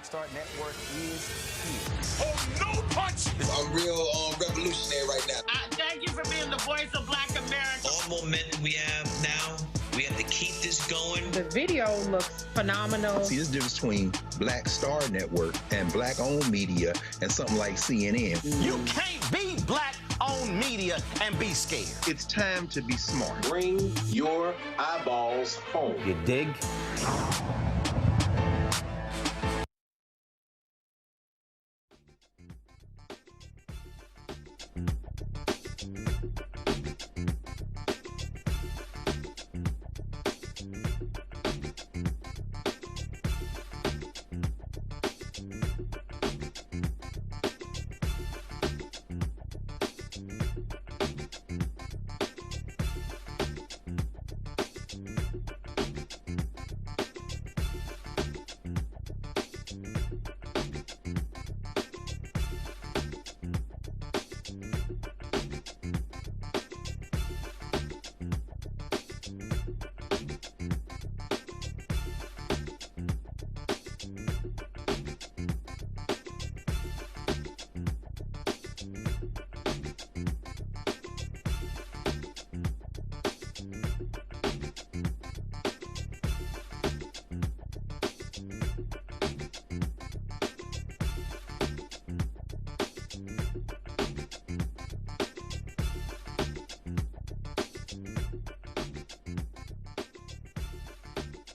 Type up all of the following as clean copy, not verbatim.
Start Network is here. Oh, no punch! I'm real revolutionary right now. Thank you for being the voice of Black America. All momentum we have now, we have to keep this going. The video looks phenomenal. See, there's a difference between Black Star Network and Black-owned media and something like CNN. You can't be Black-owned media and be scared. It's time to be smart. Bring your eyeballs home. You dig?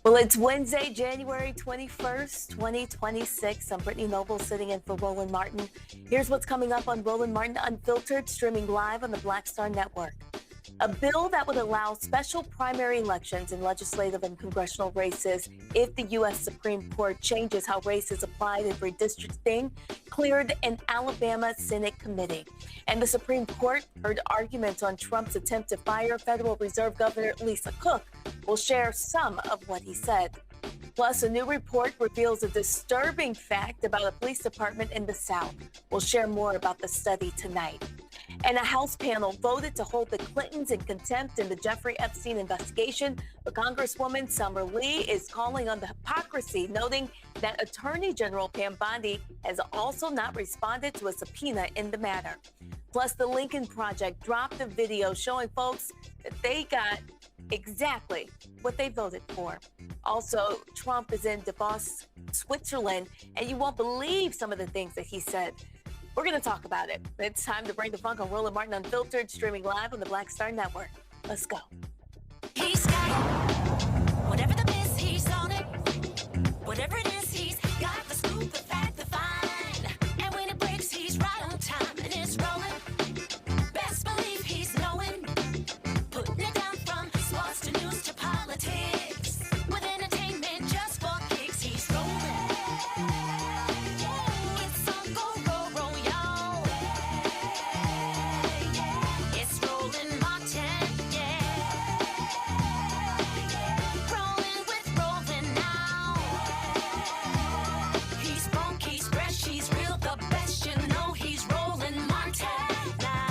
Well, it's Wednesday, January 21st, 2026. I'm Brittany Noble sitting in for Roland Martin. Here's what's coming up on Roland Martin Unfiltered, streaming live on the Black Star Network. A bill that would allow special primary elections in legislative and congressional races if the U.S. Supreme Court changes how race is applied in redistricting cleared an Alabama Senate committee. And the Supreme Court heard arguments on Trump's attempt to fire Federal Reserve Governor Lisa Cook. We'll share some of what he said. Plus, a new report reveals a disturbing fact about a police department in the South. We'll share more about the study tonight. And a House panel voted to hold the Clintons in contempt in the Jeffrey Epstein investigation. But Congresswoman Summer Lee is calling on the hypocrisy, noting that Attorney General Pam Bondi has also not responded to a subpoena in the matter. Plus, the Lincoln Project dropped a video showing folks that they got exactly what they voted for. Also, Trump is in Davos, Switzerland, and you won't believe some of the things that he said. We're going to talk about it. It's time to bring the funk on Roland Martin Unfiltered, streaming live on the Black Star Network. Let's go. He's got it. Whatever the miss, he's on it. Whatever it is, he's got the scoop, the fact, the find. And when it breaks, he's right on time and it's rolling. Best believe he's knowing. Putting it down from sports to news to politics. With entertainment just for kicks, he's rolling. It's on go, roll, y'all. It's Roland Martin, yeah. Rolling with Roland now. He's funky, he's fresh, he's real, the best, you know he's Roland Martin now.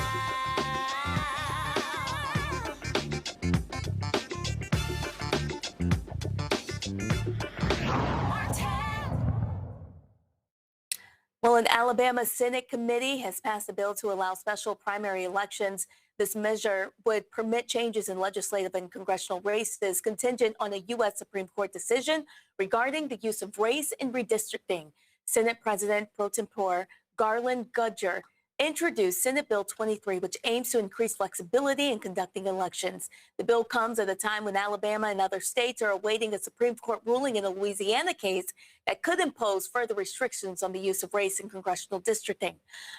Well, an Alabama Senate committee has passed a bill to allow special primary elections. This measure would permit changes in legislative and congressional races contingent on a U.S. Supreme Court decision regarding the use of race in redistricting. Senate President Pro Tempore Garland Gudger introduced Senate Bill 23, which aims to increase flexibility in conducting elections. The bill comes at a time when Alabama and other states are awaiting a Supreme Court ruling in a Louisiana case that could impose further restrictions on the use of race in congressional districting.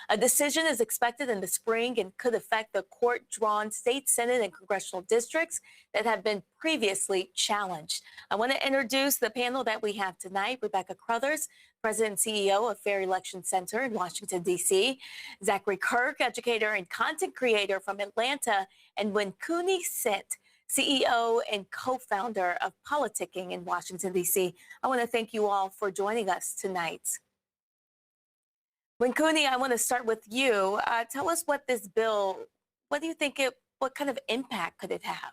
A decision is expected in the spring and could affect the court-drawn state Senate and congressional districts that have been previously challenged. I want to introduce the panel that we have tonight. Rebecca Crothers, President and CEO of Fair Election Center in Washington, D.C., Zachary Kirk, educator and content creator from Atlanta, and Winkuni Sent, CEO and co-founder of Politicking in Washington, D.C. I want to thank you all for joining us tonight. Winkuni, I want to start with you. Tell us what this bill, what do you think what kind of impact could it have?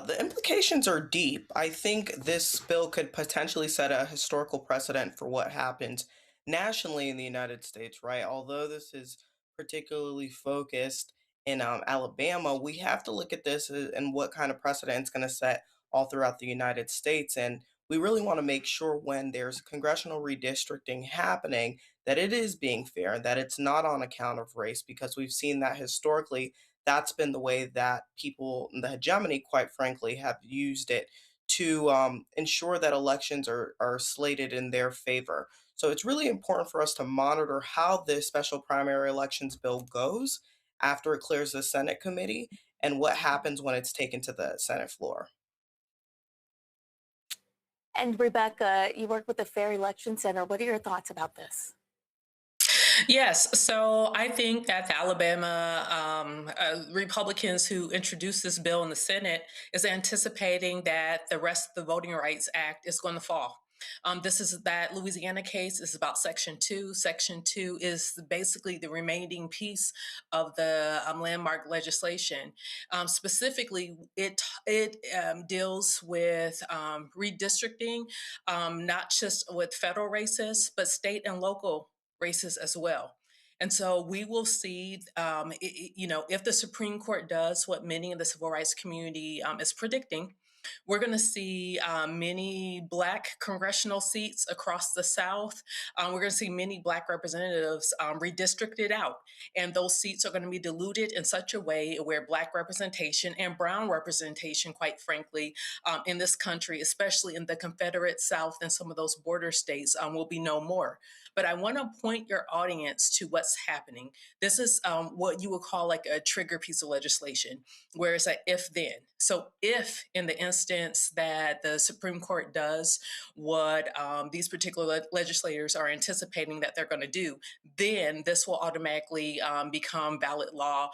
The implications are deep. I think this bill could potentially set a historical precedent for what happens nationally in the United States, right? Although this is particularly focused in Alabama, we have to look at this and what kind of precedent it's going to set all throughout the United States. And we really want to make sure when there's congressional redistricting happening that it is being fair, that it's not on account of race, because we've seen that historically that's been the way that people in the hegemony, quite frankly, have used it to ensure that elections are slated in their favor. So it's really important for us to monitor how this special primary elections bill goes after it clears the Senate committee and what happens when it's taken to the Senate floor. And Rebecca, you work with the Fair Election Center. What are your thoughts about this? Yes, so I think that the Alabama Republicans who introduced this bill in the Senate is anticipating that the rest of the Voting Rights Act is going to fall. This is that Louisiana case is about Section 2. Section 2 is basically the remaining piece of the landmark legislation. Specifically, it deals with redistricting, not just with federal races, but state and local races as well. And so we will see, if the Supreme Court does what many in the civil rights community is predicting, we're going to see many Black congressional seats across the South. We're going to see many Black representatives redistricted out. And those seats are going to be diluted in such a way where Black representation and brown representation, quite frankly, in this country, especially in the Confederate South and some of those border states, will be no more. But I want to point your audience to what's happening. This is what you would call like a trigger piece of legislation, where it's like if then. So if in the instance that the Supreme Court does what these particular legislators are anticipating that they're going to do, then this will automatically become ballot law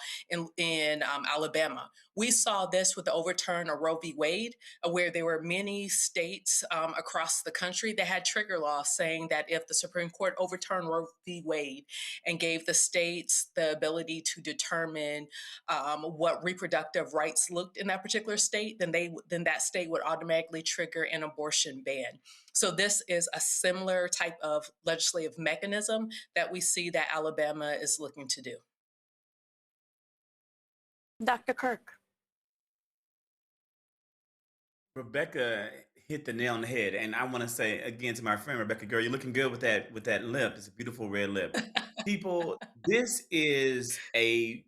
in Alabama. We saw this with the overturn of Roe v. Wade, where there were many states across the country that had trigger laws saying that if the Supreme Court overturned Roe v. Wade and gave the states the ability to determine what reproductive rights looked in that particular state, then that state would automatically trigger an abortion ban. So this is a similar type of legislative mechanism that we see that Alabama is looking to do. Dr. Kirk. Rebecca hit the nail on the head, and I want to say again to my friend Rebecca, girl, you're looking good with that lip. It's a beautiful red lip. People, this is a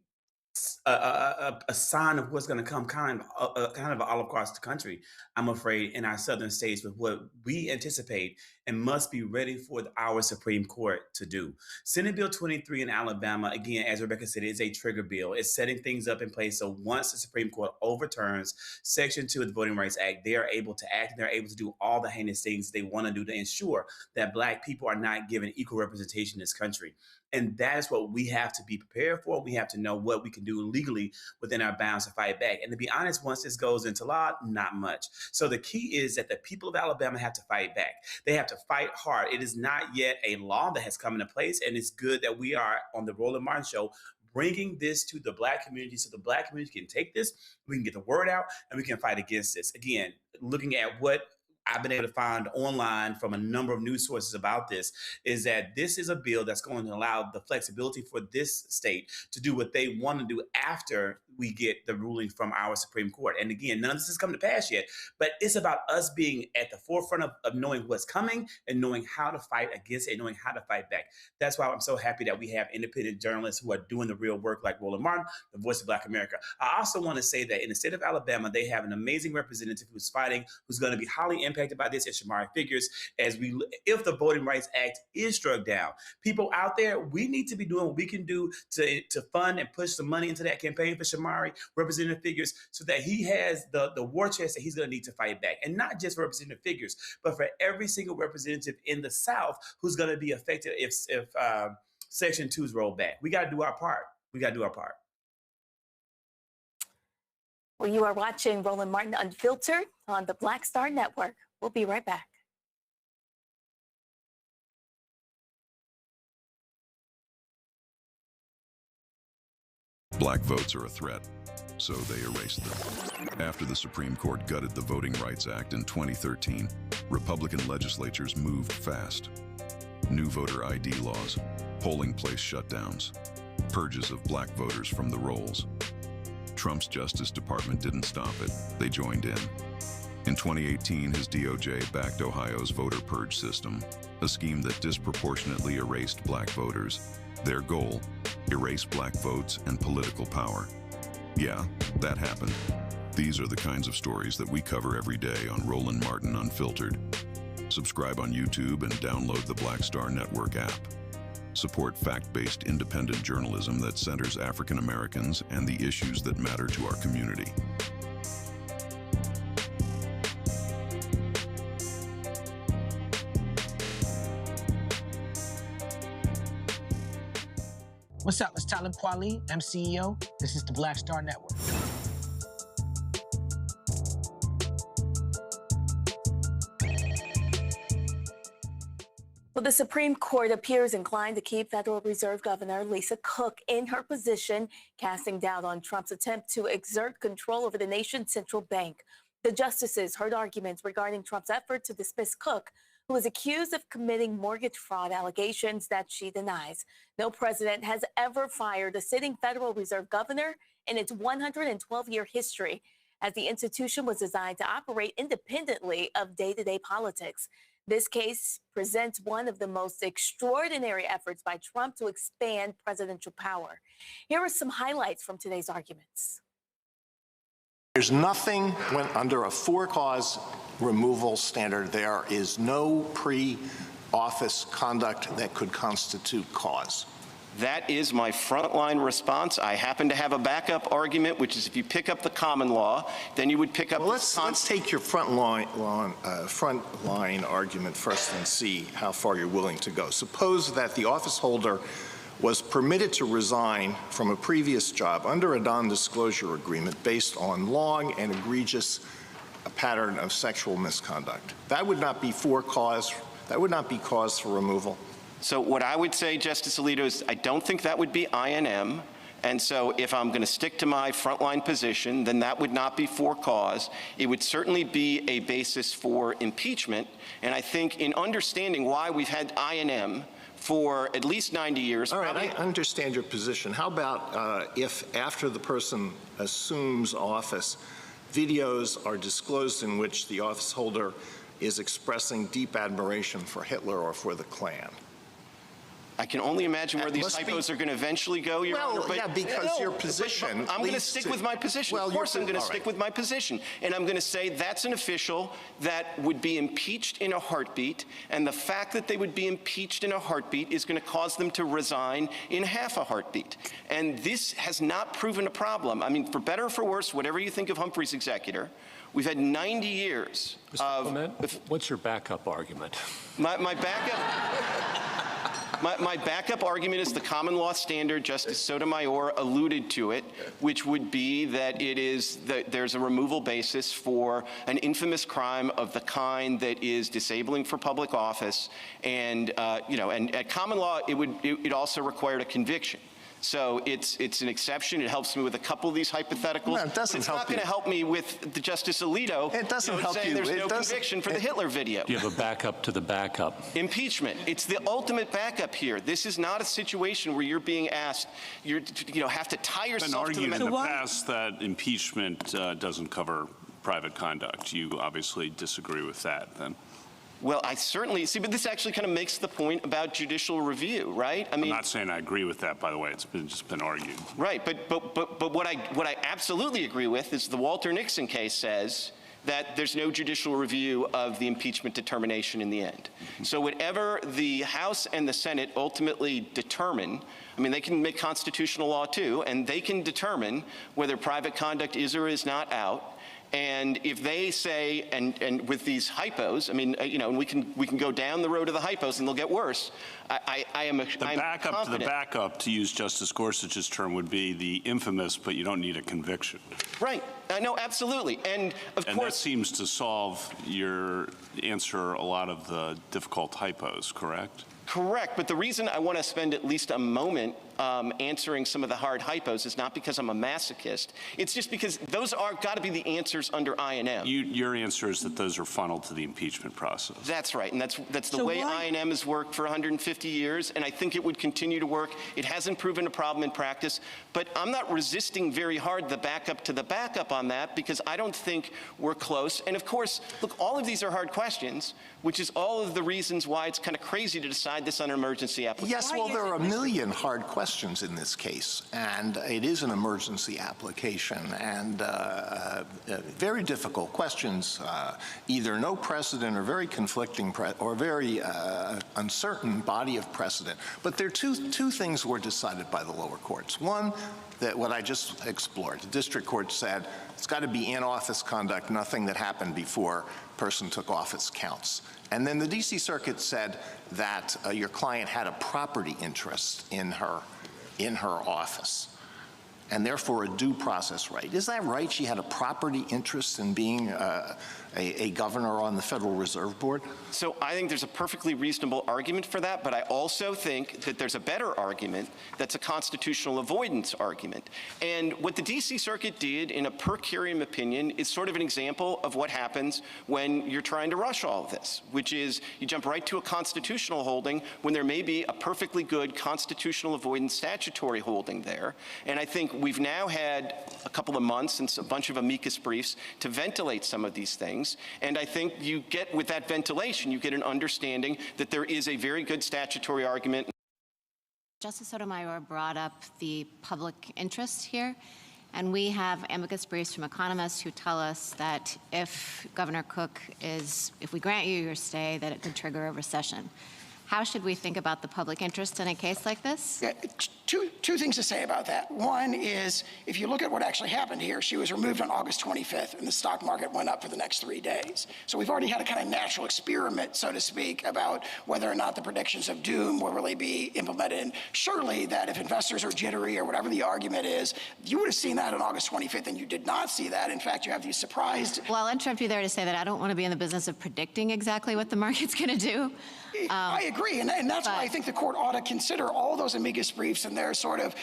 sign of what's going to come kind of all across the country, I'm afraid, in our southern states, with what we anticipate and must be ready for our Supreme Court to do. Senate Bill 23 in Alabama, again, as Rebecca said, is a trigger bill. It's setting things up in place. So once the Supreme Court overturns Section 2 of the Voting Rights Act, they are able to act and they're able to do all the heinous things they want to do to ensure that Black people are not given equal representation in this country. And that is what we have to be prepared for. We have to know what we can do legally within our bounds to fight back. And to be honest, once this goes into law, not much. So the key is that the people of Alabama have to fight back. They have to fight hard. It is not yet a law that has come into place. And it's good that we are on the Roland Martin Show bringing this to the Black community so the Black community can take this, we can get the word out, and we can fight against this. Again, looking at what I've been able to find online from a number of news sources about this is that this is a bill that's going to allow the flexibility for this state to do what they want to do after we get the ruling from our Supreme Court. And again, none of this has come to pass yet, but it's about us being at the forefront of knowing what's coming and knowing how to fight against it and knowing how to fight back. That's why I'm so happy that we have independent journalists who are doing the real work like Roland Martin, the voice of Black America. I also want to say that in the state of Alabama, they have an amazing representative who's fighting, who's going to be highly impacted by this, as Shamari figures, if the Voting Rights Act is struck down. People out there, we need to be doing what we can do to fund and push some money into that campaign for Shamari, Representative Figures, so that he has the war chest that he's going to need to fight back. And not just for Representative Figures, but for every single representative in the South who's going to be affected if Section 2 is rolled back. We got to do our part. We got to do our part. Well, you are watching Roland Martin Unfiltered on the Black Star Network. We'll be right back. Black votes are a threat, so they erased them. After the Supreme Court gutted the Voting Rights Act in 2013, Republican legislatures moved fast. New voter ID laws, polling place shutdowns, purges of black voters from the rolls. Trump's Justice Department didn't stop it, they joined in. In 2018, his DOJ backed Ohio's voter purge system, a scheme that disproportionately erased black voters. Their goal, erase black votes and political power. Yeah, that happened. These are the kinds of stories that we cover every day on Roland Martin Unfiltered. Subscribe on YouTube and download the Black Star Network app. Support fact-based independent journalism that centers African Americans and the issues that matter to our community. What's up? It's Talib Kweli. I'm CEO. This is the Black Star Network. Well, the Supreme Court appears inclined to keep Federal Reserve Governor Lisa Cook in her position, casting doubt on Trump's attempt to exert control over the nation's central bank. The justices heard arguments regarding Trump's effort to dismiss Cook, who is accused of committing mortgage fraud allegations that she denies. No president has ever fired a sitting Federal Reserve governor in its 112-year history, as the institution was designed to operate independently of day-to-day politics. This case presents one of the most extraordinary efforts by Trump to expand presidential power. Here are some highlights from today's arguments. There's nothing when under a for-cause removal standard, there is no pre-office conduct that could constitute cause. That is my frontline response. I happen to have a backup argument, which is if you pick up the common law, then you would pick up. Well, let's take your front line argument first and see how far you're willing to go. Suppose that the office holder was permitted to resign from a previous job under a non-disclosure agreement based on long and egregious pattern of sexual misconduct. That would not be for cause. That would not be cause for removal. So what I would say, Justice Alito, is I don't think that would be INM. And so if I'm going to stick to my frontline position, then that would not be for cause. It would certainly be a basis for impeachment. And I think in understanding why we've had INM for at least 90 years. All right, I understand your position. How about if after the person assumes office, videos are disclosed in which the office holder is expressing deep admiration for Hitler or for the Klan? I can only imagine where these typos are going to eventually go, Your Honor. Well, yeah, because your position. I'm going to stick with my position. Well, of course, I'm going to stick with my position. And I'm going to say that's an official that would be impeached in a heartbeat. And the fact that they would be impeached in a heartbeat is going to cause them to resign in half a heartbeat. And this has not proven a problem. I mean, for better or for worse, whatever you think of Humphrey's executor, we've had 90 years Mr. Clement, what's your backup argument? My backup argument is the common law standard. Justice Sotomayor alluded to it, which would be that there's a removal basis for an infamous crime of the kind that is disabling for public office, and and at common law it also required a conviction. So it's an exception. It helps me with a couple of these hypotheticals. No, it doesn't it's help not going to help me with the Justice Alito. It doesn't help saying you. There's no conviction for the Hitler video. Do you have a backup to the backup? Impeachment. It's the ultimate backup here. This is not a situation where you're being asked, you have to tie yourself to the argued in the past that impeachment doesn't cover private conduct. You obviously disagree with that, then. Well, I certainly see, but this actually kind of makes the point about judicial review, right? I mean, I'm not saying I agree with that, by the way. It's just been argued. Right, but what I absolutely agree with is the Walter Nixon case says that there's no judicial review of the impeachment determination in the end. So whatever the House and the Senate ultimately determine, I mean, they can make constitutional law too, and they can determine whether private conduct is or is not out. And if they say, and with these hypos, I mean, and we can go down the road of the hypos and they'll get worse. I'm backup confident. to the backup, to use Justice Gorsuch's term, would be the infamous, but you don't need a conviction. Right. No, absolutely. And of course, that seems to solve answer a lot of the difficult hypos, correct? Correct, but the reason I want to spend at least a moment answering some of the hard hypos is not because I'm a masochist. It's just because those are got to be the answers under INM. Your answer is that those are funneled to the impeachment process. That's right, and that's the way INM has worked for 150 years, and I think it would continue to work. It hasn't proven a problem in practice, but I'm not resisting very hard the backup to the backup on that because I don't think we're close. And of course, look, all of these are hard questions, which is all of the reasons why it's kind of crazy to decide this on an emergency application. Yes, well, there are a million hard questions in this case, and it is an emergency application, and very difficult questions, either no precedent or very conflicting or very uncertain body of precedent. But there are two things were decided by the lower courts. One, that what I just explored, the district court said it's got to be in-office conduct, nothing that happened before person took office counts. And then the D.C. Circuit said that your client had a property interest in her office, and therefore a due process right. Is that right? She had a property interest in being a governor on the Federal Reserve Board? So I think there's a perfectly reasonable argument for that, but I also think that there's a better argument that's a constitutional avoidance argument. And what the D.C. Circuit did in a per curiam opinion is sort of an example of what happens when you're trying to rush all of this, which is you jump right to a constitutional holding when there may be a perfectly good constitutional avoidance statutory holding there. And I think we've now had a couple of months and a bunch of amicus briefs to ventilate some of these things. And I think you get, with that ventilation, you get an understanding that there is a very good statutory argument. Justice Sotomayor brought up the public interest here, and we have amicus briefs from economists who tell us that if Governor Cook if we grant you your stay, that it could trigger a recession. How should we think about the public interest in a case like this? Yeah, two things to say about that. One is, if you look at what actually happened here, she was removed on August 25th, and the stock market went up for the next 3 days. So we've already had a kind of natural experiment, so to speak, about whether or not the predictions of doom will really be implemented. And surely that if investors are jittery or whatever the argument is, you would have seen that on August 25th, and you did not see that. In fact, you have these surprised. Well, I'll interrupt you there to say that I don't want to be in the business of predicting exactly what the market's going to do. I agree, and that's why I think the court ought to consider all those amicus briefs and their sort of,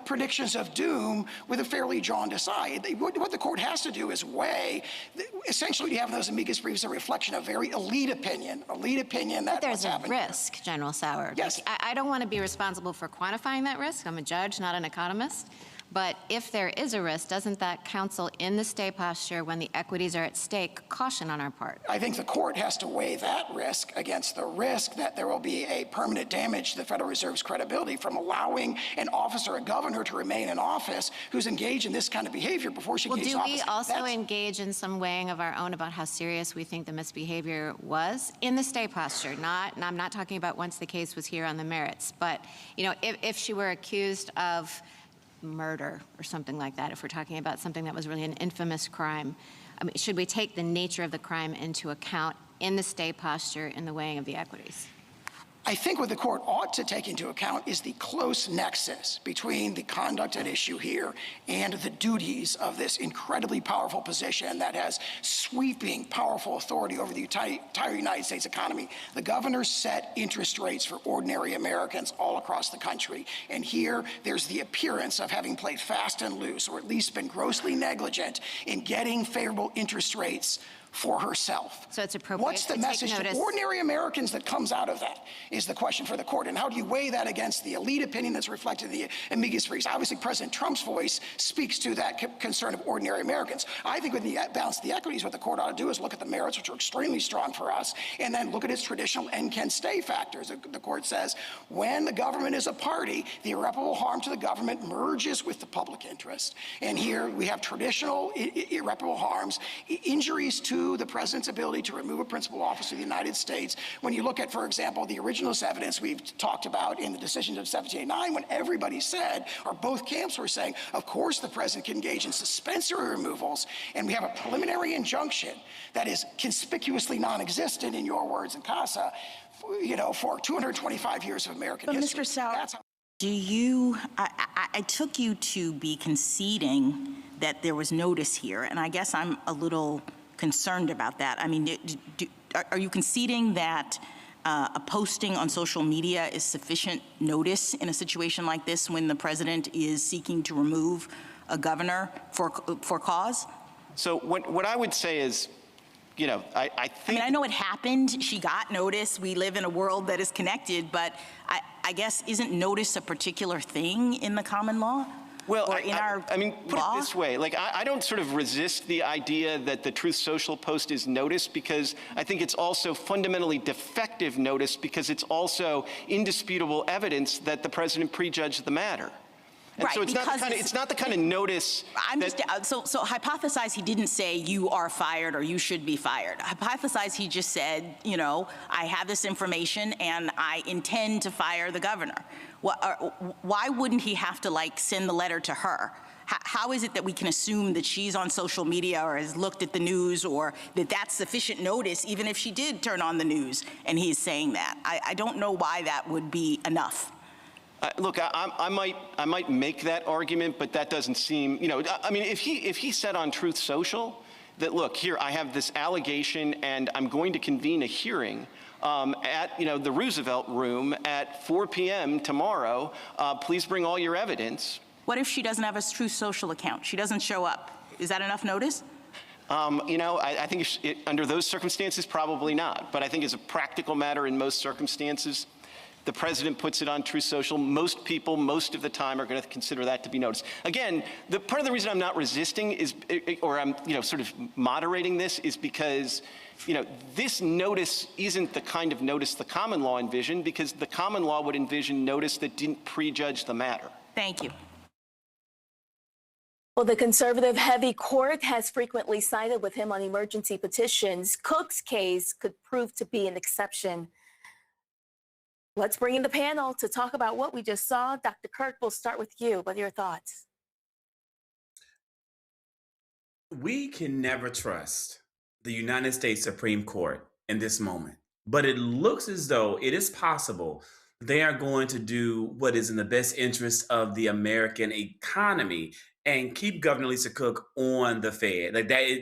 predictions of doom with a fairly jaundiced eye. What the court has to do is weigh. Essentially, you have those amicus briefs a reflection of very elite opinion. That there's a risk, General Sauer. Yes. I don't want to be responsible for quantifying that risk. I'm a judge, not an economist. But if there is a risk, doesn't that counsel in the stay posture when the equities are at stake caution on our part? I think the court has to weigh that risk against the risk that there will be a permanent damage to the Federal Reserve's credibility from allowing an officer, a governor, to remain in office who's engaged in this kind of behavior before she gets office. Do we also engage in some weighing of our own about how serious we think the misbehavior was in the stay posture? I'm not talking about once the case was here on the merits, but if she were accused of murder or something like that, if we're talking about something that was really an infamous crime, should we take the nature of the crime into account in the stay posture in the weighing of the equities? I think what the court ought to take into account is the close nexus between the conduct at issue here and the duties of this incredibly powerful position that has sweeping, powerful authority over the entire United States economy. The governor set interest rates for ordinary Americans all across the country. And here, there's the appearance of having played fast and loose, or at least been grossly negligent in getting favorable interest rates for herself. So it's appropriate What's the to message take to notice. ordinary Americans that comes out of that is the question for the court. And how do you weigh that against the elite opinion that's reflected in the amicus briefs? Obviously, President Trump's voice speaks to that concern of ordinary Americans. I think with the balance of the equities, what the court ought to do is look at the merits, which are extremely strong for us, and then look at its traditional and can stay factors. The court says when the government is a party, the irreparable harm to the government merges with the public interest. And here we have traditional irreparable harms, injuries to the president's ability to remove a principal officer of the United States. When you look at, for example, the original evidence we've talked about in the decisions of 1789, when everybody said, or both camps were saying, of course the president can engage in suspensory removals, and we have a preliminary injunction that is conspicuously non-existent, in your words, in CASA, for 225 years of American history. Mr. Sauer, I took you to be conceding that there was notice here, and I guess I'm a little concerned about that. I mean, are you conceding that a posting on social media is sufficient notice in a situation like this when the president is seeking to remove a governor for cause? So what I would say is, I think... I mean, I know it happened. She got notice. We live in a world that is connected, but I guess isn't notice a particular thing in the common law? Well, put it this way, I don't sort of resist the idea that the Truth Social post is notice, because I think it's also fundamentally defective notice, because it's also indisputable evidence that the president prejudged the matter. And right, so it's not the kind of notice. So hypothesize he didn't say you are fired or you should be fired. Hypothesize he just said, I have this information and I intend to fire the governor. Why wouldn't he have to send the letter to her? How is it that we can assume that she's on social media or has looked at the news, or that that's sufficient notice, even if she did turn on the news and he's saying that? I don't know why that would be enough. Look, I might make that argument, but that doesn't seem, I mean, if he said on Truth Social that, look, here, I have this allegation and I'm going to convene a hearing at, the Roosevelt Room at 4 p.m. tomorrow, please bring all your evidence. What if she doesn't have a Truth Social account? She doesn't show up. Is that enough notice? I think under those circumstances, probably not. But I think as a practical matter, in most circumstances, the president puts it on Truth Social. Most people, most of the time, are going to consider that to be notice. Again, part of the reason I'm not resisting is, or I'm, sort of moderating this, is because, this notice isn't the kind of notice the common law envisioned, because the common law would envision notice that didn't prejudge the matter. Thank you. Well, the conservative heavy court has frequently sided with him on emergency petitions. Cook's case could prove to be an exception. Let's bring in the panel to talk about what we just saw. Dr. Kirk, we'll start with you. What are your thoughts? We can never trust the United States Supreme Court in this moment, but it looks as though it is possible they are going to do what is in the best interest of the American economy and keep Governor Lisa Cook on the Fed.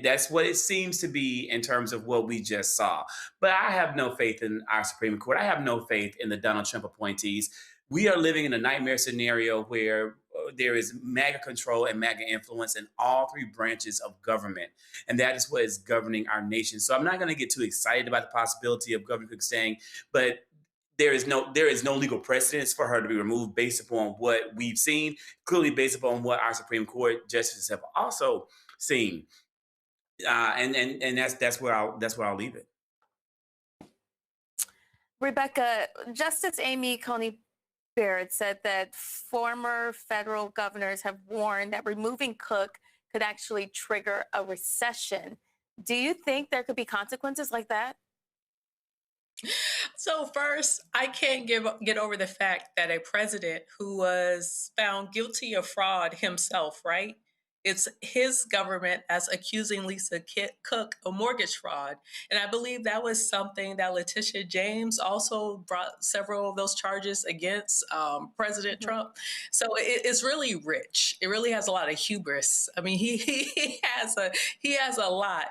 That's what it seems to be in terms of what we just saw. But I have no faith in our Supreme Court. I have no faith in the Donald Trump appointees. We are living in a nightmare scenario where there is MAGA control and MAGA influence in all three branches of government. And that is what is governing our nation. So I'm not going to get too excited about the possibility of Governor Cook staying, but there is no legal precedence for her to be removed based upon what we've seen, clearly based upon what our Supreme Court justices have also seen, and that's where I'll leave it. Rebecca, Justice Amy Coney Barrett said that former federal governors have warned that removing Cook could actually trigger a recession. Do you think there could be consequences like that? So first, I can't get over the fact that a president who was found guilty of fraud himself, right, It's his government that's accusing Lisa Cook of mortgage fraud. And I believe that was something that Letitia James also brought several of those charges against President Trump. So it's really rich. It really has a lot of hubris. I mean, he has a lot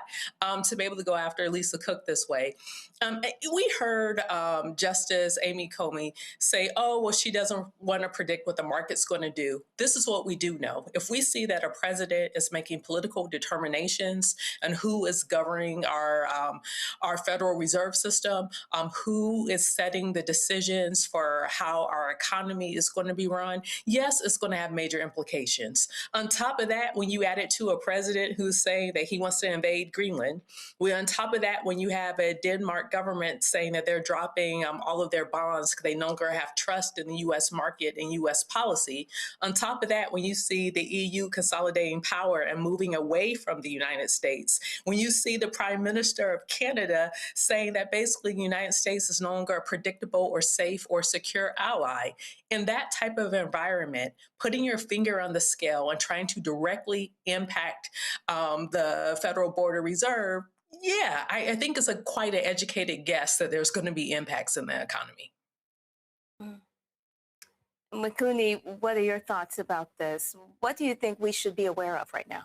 to be able to go after Lisa Cook this way. We heard Justice Amy Comey say, oh, well, she doesn't want to predict what the market's going to do. This is what we do know. If we see that a president is making political determinations and who is governing our Federal Reserve System, who is setting the decisions for how our economy is going to be run, yes, it's going to have major implications. On top of that, when you add it to a president who's saying that he wants to invade Greenland, on top of that, when you have a Denmark government saying that they're dropping all of their bonds because they no longer have trust in the U.S. market and U.S. policy, on top of that, when you see the EU consolidating power and moving away from the United States, when you see the Prime Minister of Canada saying that basically the United States is no longer a predictable or safe or secure ally, in that type of environment, putting your finger on the scale and trying to directly impact the Federal Board of Reserve, yeah, I think it's quite an educated guess that there's going to be impacts in the economy. Makuni, what are your thoughts about this? What do you think we should be aware of right now?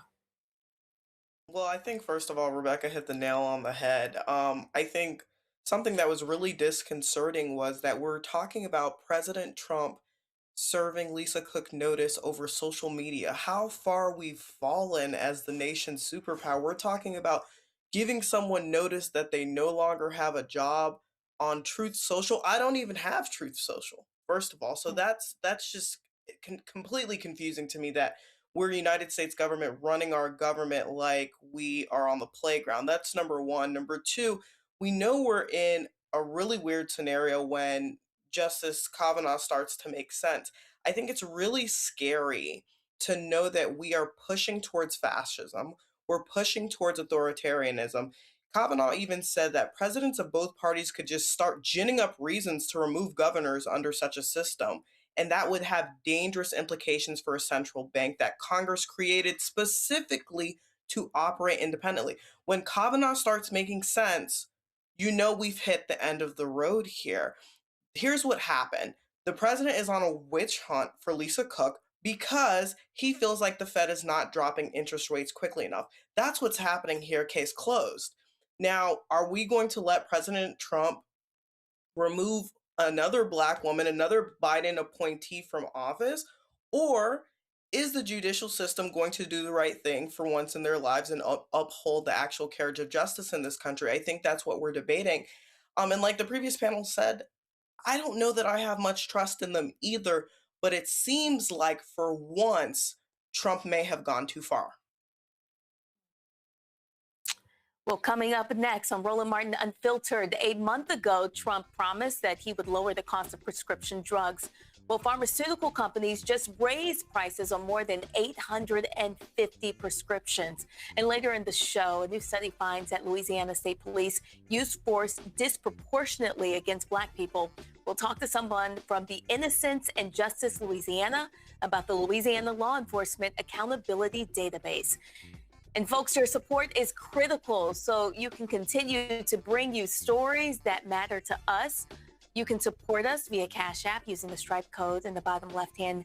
Well, I think, first of all, Rebecca hit the nail on the head. I think something that was really disconcerting was that we're talking about President Trump serving Lisa Cook notice over social media. How far we've fallen as the nation's superpower. We're talking about giving someone notice that they no longer have a job on Truth Social. I don't even have Truth Social, first of all. So that's just completely confusing to me that we're United States government running our government like we are on the playground. That's number one. Number two, we know we're in a really weird scenario when Justice Kavanaugh starts to make sense. I think it's really scary to know that we are pushing towards fascism. We're pushing towards authoritarianism. Kavanaugh even said that presidents of both parties could just start ginning up reasons to remove governors under such a system. And that would have dangerous implications for a central bank that Congress created specifically to operate independently. When Kavanaugh starts making sense, you know we've hit the end of the road here. Here's what happened. The president is on a witch hunt for Lisa Cook because he feels like the Fed is not dropping interest rates quickly enough. That's what's happening here, case closed. Now, are we going to let President Trump remove another Black woman, another Biden appointee from office? Or is the judicial system going to do the right thing for once in their lives and uphold the actual carriage of justice in this country? I think that's what we're debating. And like the previous panel said, I don't know that I have much trust in them either, but it seems like for once, Trump may have gone too far. Well, coming up next on Roland Martin Unfiltered, a month ago, Trump promised that he would lower the cost of prescription drugs. Well, pharmaceutical companies just raised prices on more than 850 prescriptions. And later in the show, a new study finds that Louisiana State Police use force disproportionately against Black people. We'll talk to someone from the Innocence and Justice Louisiana about the Louisiana Law Enforcement Accountability Database. And folks, your support is critical so you can continue to bring you stories that matter to us. You can support us via Cash App using the Stripe code in the bottom left-hand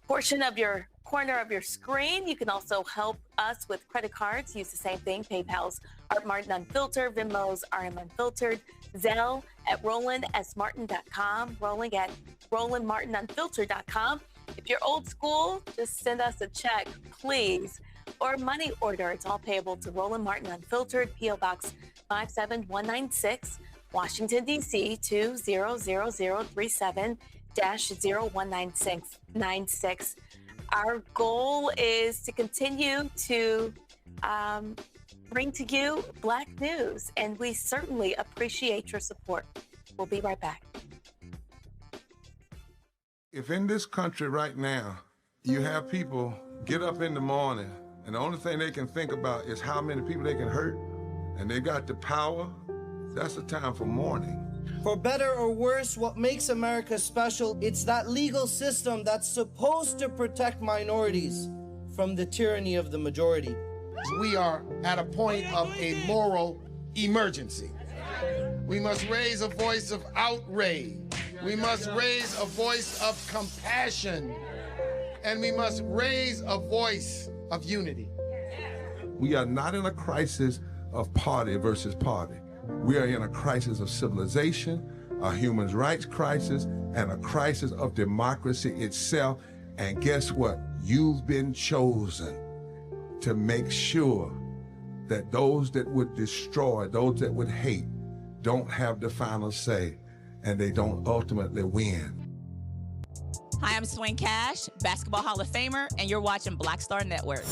portion of your corner of your screen. You can also help us with credit cards. Use the same thing. PayPal's Art Martin Unfiltered, Venmo's RM Unfiltered, Zelle at RolandSMartin.com, Rolling at RolandMartinUnfiltered.com. If you're old school, just send us a check, please, or money order. It's all payable to Roland Martin Unfiltered, P.O. Box 57196. Washington, D.C. 20037-0196. Our goal is to continue to bring to you Black news, and we certainly appreciate your support. We'll be right back. If in this country right now, you have people get up in the morning, and the only thing they can think about is how many people they can hurt, and they got the power, that's a time for mourning. For better or worse, what makes America special, it's that legal system that's supposed to protect minorities. from the tyranny of the majority. We are at a point of a moral emergency. We must raise a voice of outrage. We must raise a voice of compassion. And we must raise a voice of unity. We are not in a crisis of party versus party. We are in a crisis of civilization, a human rights crisis, and a crisis of democracy itself. And guess what? You've been chosen to make sure that those that would destroy, those that would hate, don't have the final say, and they don't ultimately win. Hi, I'm Swing Cash, Basketball Hall of Famer, and you're watching Black Star Network.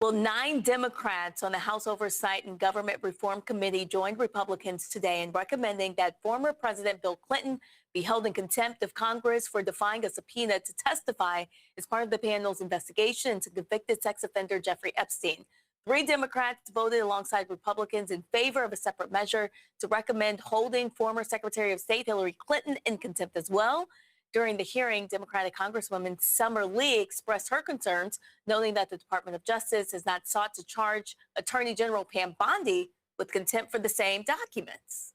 Well, 9 Democrats on the House Oversight and Government Reform Committee joined Republicans today in recommending that former President Bill Clinton be held in contempt of Congress for defying a subpoena to testify as part of the panel's investigation into convicted sex offender Jeffrey Epstein. 3 Democrats voted alongside Republicans in favor of a separate measure to recommend holding former Secretary of State Hillary Clinton in contempt as well. During the hearing, Democratic Congresswoman Summer Lee expressed her concerns, noting that the Department of Justice has not sought to charge Attorney General Pam Bondi with contempt for the same documents.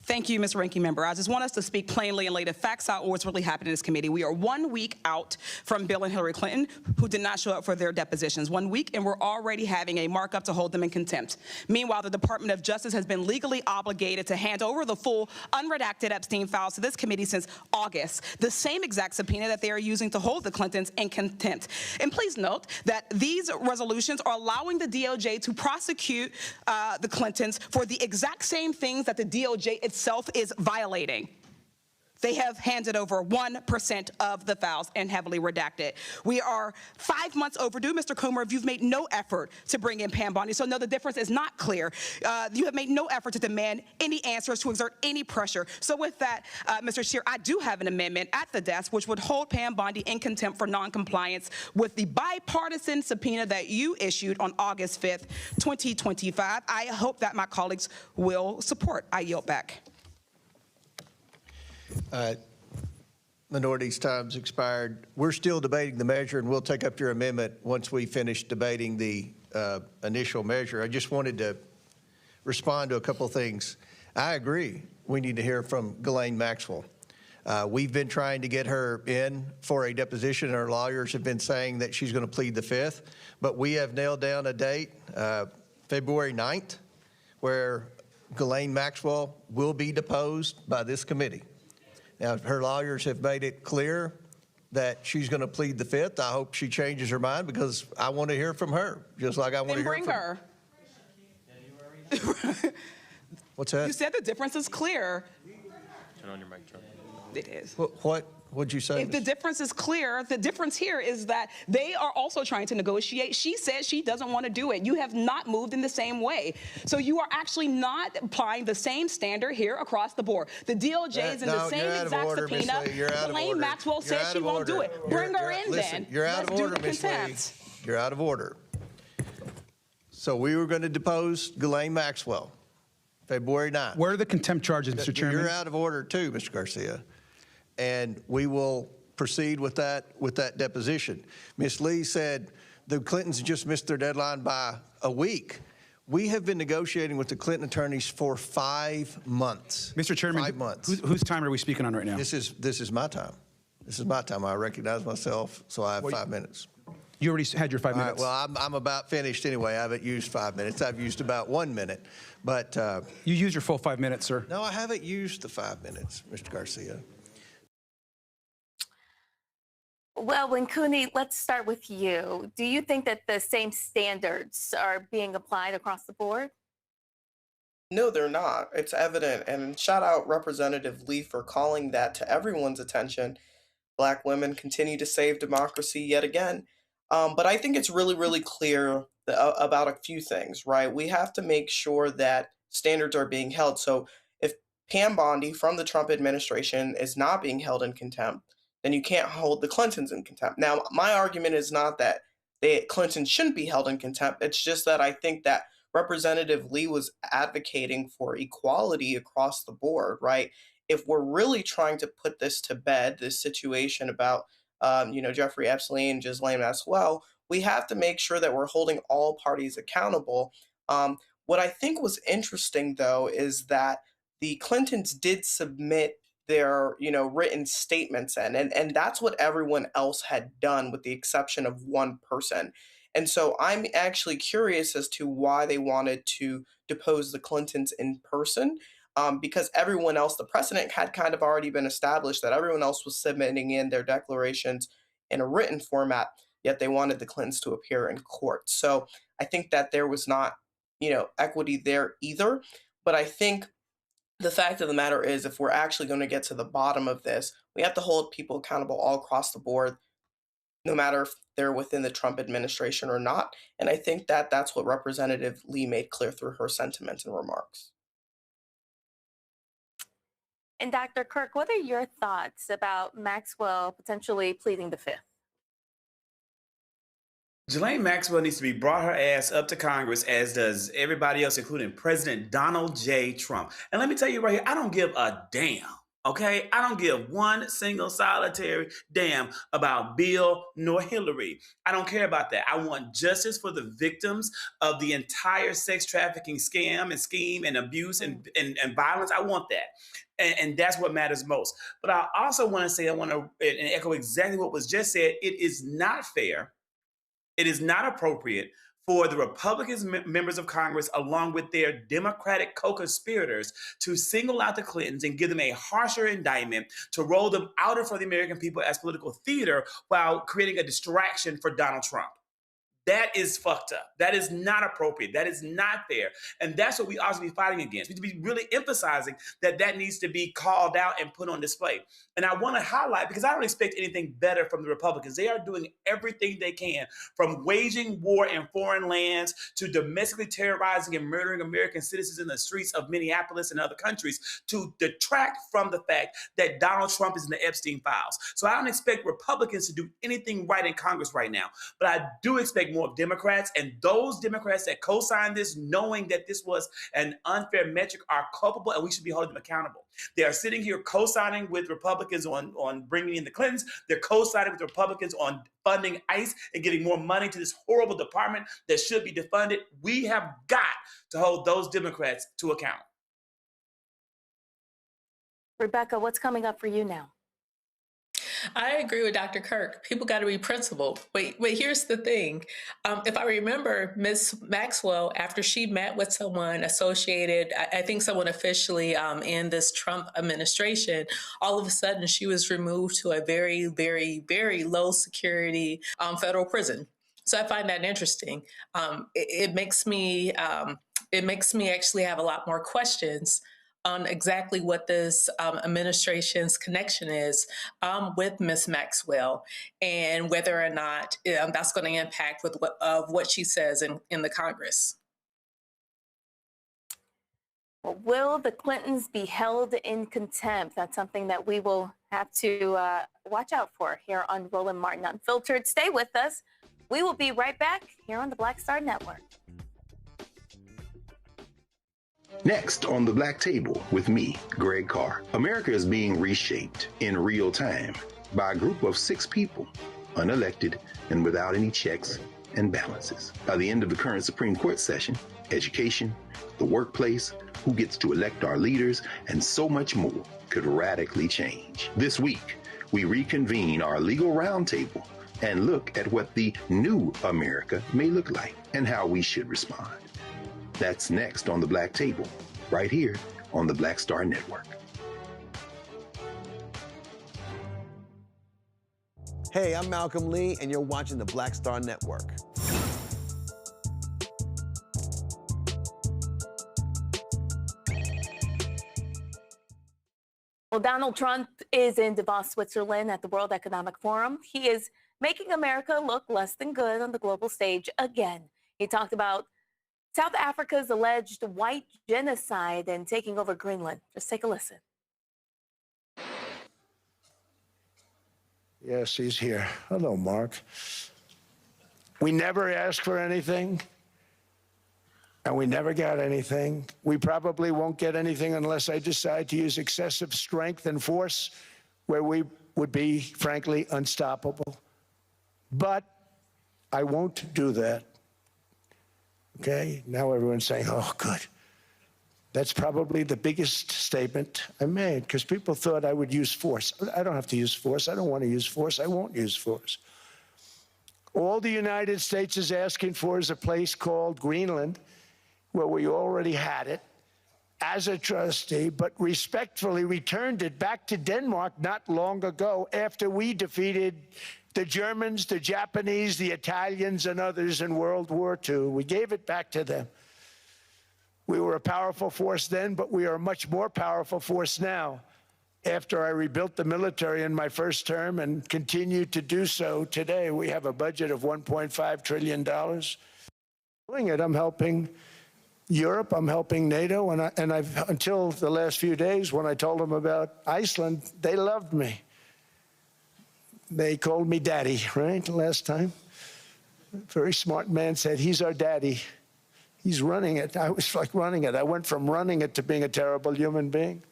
Thank you, Ms. Ranking Member. I just want us to speak plainly and lay the facts out what's really happened in this committee. We are 1 week out from Bill and Hillary Clinton, who did not show up for their depositions. 1 week, and we're already having a markup to hold them in contempt. Meanwhile, the Department of Justice has been legally obligated to hand over the full unredacted Epstein files to this committee since August, the same exact subpoena that they are using to hold the Clintons in contempt. And please note that these resolutions are allowing the DOJ to prosecute the Clintons for the exact same things that the DOJ itself is violating. They have handed over 1% of the files and heavily redacted. We are 5 months overdue. Mr. Coomer, you've made no effort to bring in Pam Bondi, so no, the difference is not clear. You have made no effort to demand any answers, to exert any pressure. So with that, Mr. Scheer, I do have an amendment at the desk which would hold Pam Bondi in contempt for noncompliance with the bipartisan subpoena that you issued on August 5th, 2025. I hope that my colleagues will support. I yield back. Minority's time's expired. We're still debating the measure, and we'll take up your amendment once we finish debating the initial measure. I just wanted to respond to a couple of things. I agree. We need to hear from Ghislaine Maxwell. We've been trying to get her in for a deposition, and our lawyers have been saying that she's going to plead the 5th, but we have nailed down a date, February 9th, where Ghislaine Maxwell will be deposed by this committee. Now, her lawyers have made it clear that she's going to plead the 5th. I hope she changes her mind, because I want to hear from her, just like I want to hear from her. What's that? You said the difference is clear. Turn on your mic, Charlie. It is. What'd you say? If the difference is clear, the difference here is that they are also trying to negotiate. She says she doesn't want to do it. You have not moved in the same way. So you are actually not applying the same standard here across the board. The DOJ is in the same exact subpoena. Ghislaine Maxwell says she won't do it. Bring her in then. You're out of order, Ms. Lee. You're out of order. So we were going to depose Ghislaine Maxwell, February 9th. Where are the contempt charges, Mr. Chairman? You're out of order too, Mr. Garcia. And we will proceed with that deposition. Ms. Lee said the Clintons just missed their deadline by a week. We have been negotiating with the Clinton attorneys for 5 months. Mr. Chairman, 5 months. Whose time are we speaking on right now? This is my time. This is my time. I recognize myself, so I have 5 minutes. You already had your 5 minutes. Well, I'm about finished anyway. I haven't used 5 minutes. I've used about 1 minute. But you used your full 5 minutes, sir. No, I haven't used the 5 minutes, Mr. Garcia. Well, Winkuni, let's start with you. Do you think that the same standards are being applied across the board? No, they're not. It's evident. And shout out Representative Lee for calling that to everyone's attention. Black women continue to save democracy yet again. But I think it's really, really clear about a few things, right? We have to make sure that standards are being held. So if Pam Bondi from the Trump administration is not being held in contempt, then you can't hold the Clintons in contempt. Now, my argument is not that the Clintons shouldn't be held in contempt. It's just that I think that Representative Lee was advocating for equality across the board, right? if we're really trying to put this to bed, this situation about, Jeffrey Epstein, Ghislaine Maxwell, we have to make sure that we're holding all parties accountable. What I think was interesting, though, is that the Clintons did submit their, written statements in, and that's what everyone else had done, with the exception of one person. And so I'm actually curious as to why they wanted to depose the Clintons in person, because everyone else, the precedent had kind of already been established that everyone else was submitting in their declarations in a written format, yet they wanted the Clintons to appear in court. So I think that there was not, equity there either. But I think the fact of the matter is, if we're actually going to get to the bottom of this, we have to hold people accountable all across the board, no matter if they're within the Trump administration or not. And I think that that's what Representative Lee made clear through her sentiments and remarks. And Dr. Kirk, what are your thoughts about Maxwell potentially pleading the fifth? Ghislaine Maxwell needs to be brought her ass up to Congress, as does everybody else, including President Donald J. Trump. And let me tell you right here, I don't give a damn. Okay, I don't give one single solitary damn about Bill nor Hillary. I don't care about that. I want justice for the victims of the entire sex trafficking scam and scheme and abuse and violence. I want that. And that's what matters most. But I also want to say, I want to echo exactly what was just said. It is not fair. It is not appropriate for the Republican members of Congress, along with their Democratic co-conspirators, to single out the Clintons and give them a harsher indictment, to roll them out in front of the American people as political theater while creating a distraction for Donald Trump. That is fucked up. That is not appropriate. That is not fair. And that's what we ought to be fighting against. We need to be really emphasizing that that needs to be called out and put on display. And I want to highlight, because I don't expect anything better from the Republicans. They are doing everything they can, from waging war in foreign lands to domestically terrorizing and murdering American citizens in the streets of Minneapolis and other countries, to detract from the fact that Donald Trump is in the Epstein files. So I don't expect Republicans to do anything right in Congress right now. But I do expect more of Democrats, and those Democrats that co-signed this, knowing that this was an unfair metric, are culpable, and we should be holding them accountable. They are sitting here co-signing with Republicans on bringing in the Clintons. They're co-signing with Republicans on funding ICE and getting more money to this horrible department that should be defunded. We have got to hold those Democrats to account. Rebecca, what's coming up for you now? I agree with Dr. Kirk. People got to be principled. Wait, here's the thing. If I remember, Ms. Maxwell, after she met with someone associated, I think someone officially in this Trump administration, all of a sudden she was removed to a very, very, very low security federal prison. So I find that interesting. It makes me actually have a lot more questions on exactly what this administration's connection is with Ms. Maxwell, and whether or not that's going to impact with what she says in the Congress. Well, will the Clintons be held in contempt? That's something that we will have to watch out for here on Roland Martin Unfiltered. Stay with us. We will be right back here on the Black Star Network. Next on the Black Table with me, Greg Carr. America is being reshaped in real time by a group of 6 people, unelected and without any checks and balances. By the end of the current Supreme Court session, education, the workplace, who gets to elect our leaders, and so much more could radically change. This week, we reconvene our legal roundtable and look at what the new America may look like and how we should respond. That's next on the Black Table, right here on the Black Star Network. Hey, I'm Malcolm Lee, and you're watching the Black Star Network. Well, Donald Trump is in Davos, Switzerland at the World Economic Forum. He is making America look less than good on the global stage again. He talked about South Africa's alleged white genocide and taking over Greenland. Just take a listen. Yes, he's here. Hello, Mark. We never ask for anything. and we never got anything. We probably won't get anything unless I decide to use excessive strength and force where we would be, frankly, unstoppable. But I won't do that. Okay? Now everyone's saying, oh, good. That's probably the biggest statement I made, because people thought I would use force. I don't have to use force. I don't want to use force. I won't use force. All the United States is asking for is a place called Greenland, where we already had it, as a trustee, but respectfully returned it back to Denmark not long ago after we defeated the Germans, the Japanese, the Italians, and others in World War II. We gave it back to them. We were a powerful force then, but we are a much more powerful force now. After I rebuilt the military in my first term and continue to do so today, we have a budget of $1.5 trillion. Doing it, I'm helping Europe, I'm helping NATO, and I've until the last few days when I told them about Iceland, they loved me. They called me daddy, right, last time. A very smart man said, he's our daddy. He's running it. I was like running it. I went from running it to being a terrible human being.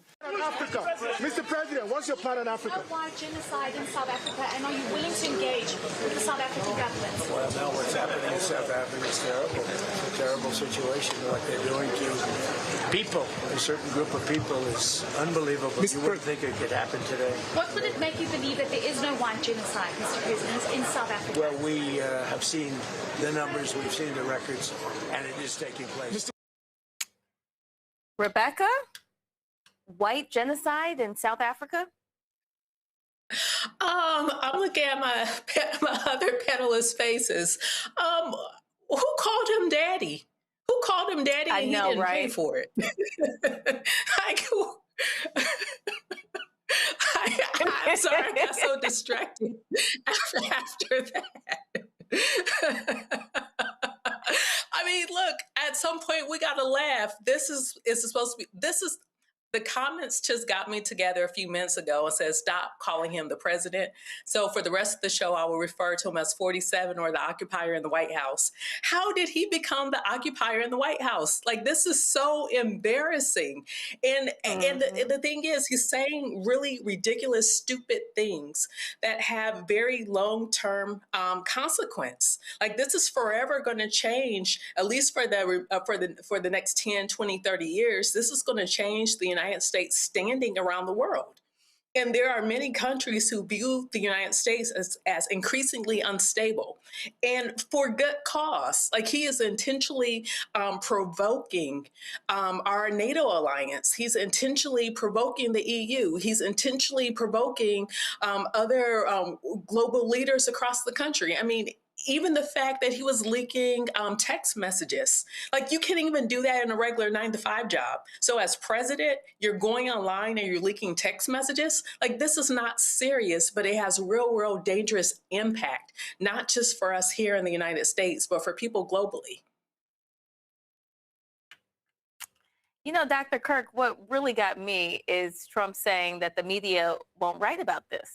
Africa. Mr. President, what's your plan on Africa? Why genocide in South Africa, and are you willing to engage with the South African government? Well, now what's happening in South Africa is terrible. It's a terrible situation. What they're doing to people, a certain group of people, is unbelievable. You wouldn't think it could happen today. What would it make you believe that there is no one genocide, Mr. President, in South Africa? Well, we have seen the numbers, we've seen the records, and it is taking place. Rebecca? White genocide in South Africa? I'm looking at my other panelists' faces. Who called him daddy? Who called him daddy and he didn't pay for it? I'm sorry, I got so distracted after that. I mean, look, at some point we got to laugh. The comments just got me together a few minutes ago and said, stop calling him the president. So for the rest of the show, I will refer to him as 47 or the occupier in the White House. How did he become the occupier in the White House? Like, this is so embarrassing. And the thing is, he's saying really ridiculous, stupid things that have very long-term consequence. Like, this is forever going to change, at least for the next 10, 20, 30 years. This is going to change the United States standing around the world. And there are many countries who view the United States as increasingly unstable, and for good cause. Like, he is intentionally provoking our NATO alliance. He's intentionally provoking the EU. He's intentionally provoking other global leaders across the country. I mean, even the fact that he was leaking text messages, like, you can't even do that in a regular 9-to-5 job. So as president, you're going online and you're leaking text messages. Like, this is not serious, but it has real dangerous impact, not just for us here in the United States, but for people globally. You know, Dr. Kirk, what really got me is Trump saying that the media won't write about this.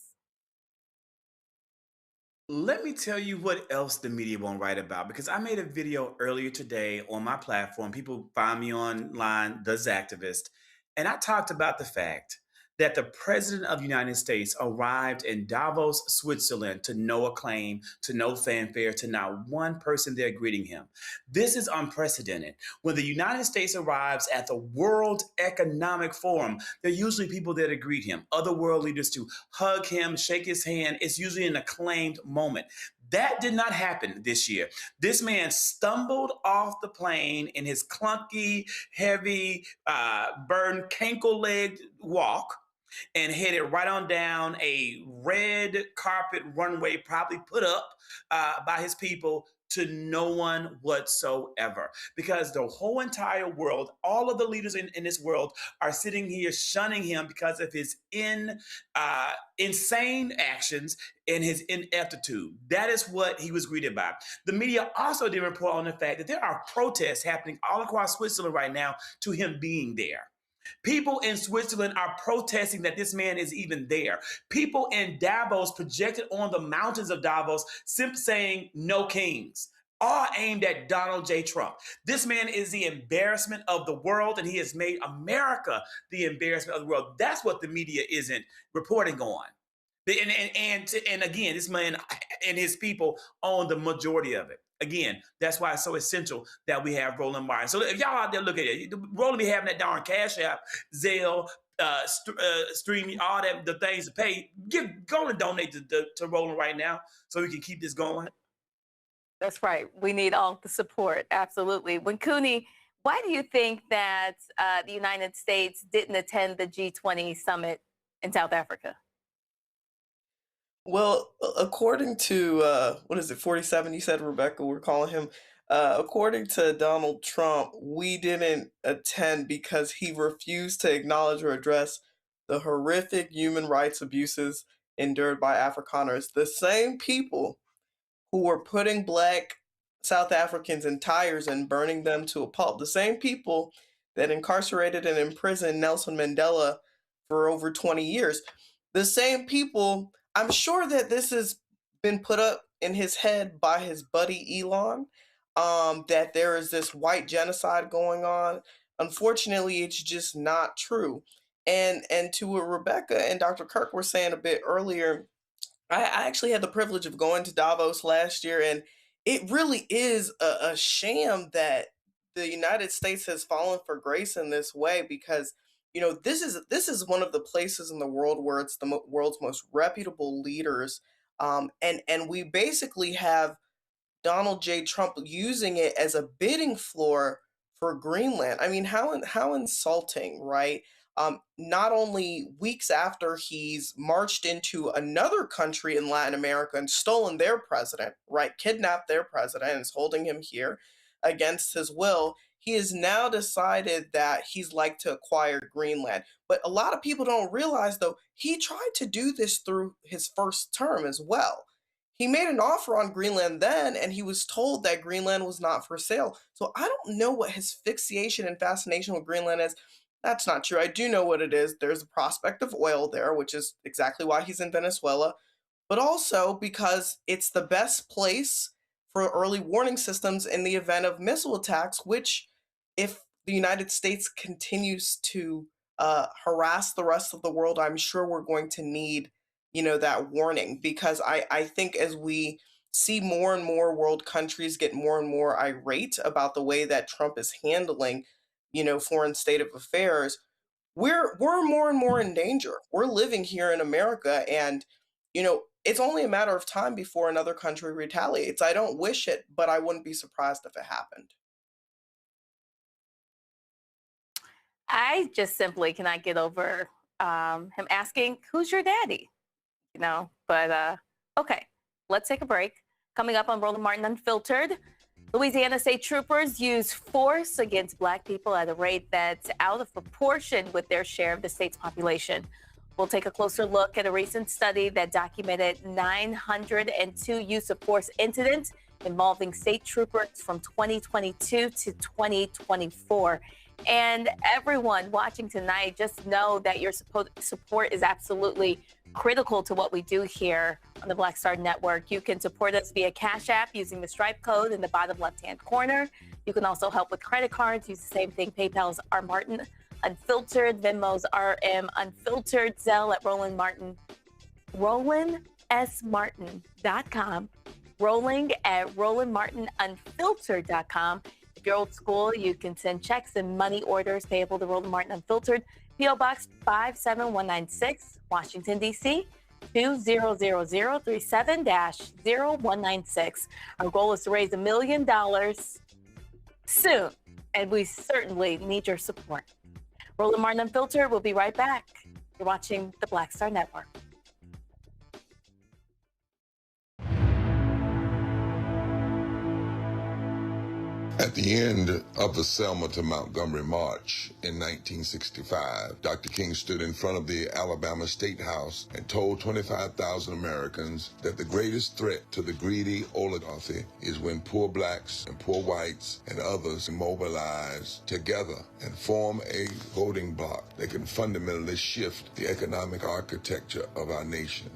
Let me tell you what else the media won't write about, because I made a video earlier today on my platform. People find me online, The Zactivist, and I talked about the fact that the President of the United States arrived in Davos, Switzerland, to no acclaim, to no fanfare, to not one person there greeting him. This is unprecedented. When the United States arrives at the World Economic Forum, there are usually people there to greet him, other world leaders to hug him, shake his hand. It's usually an acclaimed moment. That did not happen this year. This man stumbled off the plane in his clunky, heavy, burden, cankle-legged walk and headed right on down a red carpet runway, probably put up by his people, to no one whatsoever. Because the whole entire world, all of the leaders in this world are sitting here shunning him because of his insane actions and his ineptitude. That is what he was greeted by. The media also did report on the fact that there are protests happening all across Switzerland right now to him being there. People in Switzerland are protesting that this man is even there. People in Davos projected on the mountains of Davos, simply saying, no kings. all aimed at Donald J. Trump. This man is the embarrassment of the world, and he has made America the embarrassment of the world. That's what the media isn't reporting on. And again, this man and his people own the majority of it. Again, that's why it's so essential that we have Roland Martin. So if y'all out there look at it, Roland be having that darn Cash App, Zelle, streaming, all that, the things to pay. Go and donate to Roland right now so we can keep this going. That's right. We need all the support. Absolutely. Winkuni, why do you think that the United States didn't attend the G20 summit in South Africa? Well, according to, 47, you said, Rebecca, we're calling him. According to Donald Trump, we didn't attend because he refused to acknowledge or address the horrific human rights abuses endured by Afrikaners. The same people who were putting Black South Africans in tires and burning them to a pulp, the same people that incarcerated and imprisoned Nelson Mandela for over 20 years, the same people. I'm sure that this has been put up in his head by his buddy Elon, that there is this white genocide going on. Unfortunately, it's just not true. And to what Rebecca and Dr. Kirk were saying a bit earlier, I actually had the privilege of going to Davos last year, and it really is a sham that the United States has fallen for grace in this way, because this is one of the places in the world where it's the world's most reputable leaders, and we basically have Donald J. Trump using it as a bidding floor for Greenland. I mean, how insulting, right? Not only weeks after he's marched into another country in Latin America and stolen their president, right? Kidnapped their president and is holding him here against his will. He has now decided that he's like to acquire Greenland. But a lot of people don't realize, though, he tried to do this through his first term as well. He made an offer on Greenland then, and he was told that Greenland was not for sale. So I don't know what his fixation and fascination with Greenland is. That's not true. I do know what it is. There's a prospect of oil there, which is exactly why he's in Venezuela, but also because it's the best place for early warning systems in the event of missile attacks, which, if the United States continues to harass the rest of the world, I'm sure we're going to need, that warning, because I think as we see more and more world countries get more and more irate about the way that Trump is handling, foreign state of affairs, we're more and more in danger. We're living here in America, and, it's only a matter of time before another country retaliates. I don't wish it, but I wouldn't be surprised if it happened. I just simply cannot get over him asking, who's your daddy? But okay, let's take a break. Coming up on Roland Martin Unfiltered, Louisiana state troopers use force against Black people at a rate that's out of proportion with their share of the state's population. We'll take a closer look at a recent study that documented 902 use of force incidents involving state troopers from 2022 to 2024. And everyone watching tonight, just know that your support is absolutely critical to what we do here on the Black Star Network. You can support us via Cash App using the Stripe code in the bottom left-hand corner. You can also help with credit cards. Use the same thing. PayPal's R Martin Unfiltered, Venmo's RM Unfiltered, Zelle at Roland Martin, RolandSMartin.com, rolling at RolandMartinUnfiltered.com. If you're old school, you can send checks and money orders payable to Roland Martin Unfiltered, P.O. Box 57196, Washington, D.C., 20037-0196. Our goal is to raise $1 million soon, and we certainly need your support. Roland Martin Unfiltered, we'll be right back. You're watching the Black Star Network. At the end of the Selma to Montgomery March in 1965, Dr. King stood in front of the Alabama State House and told 25,000 Americans that the greatest threat to the greedy oligarchy is when poor blacks and poor whites and others mobilize together and form a voting bloc that can fundamentally shift the economic architecture of our nation.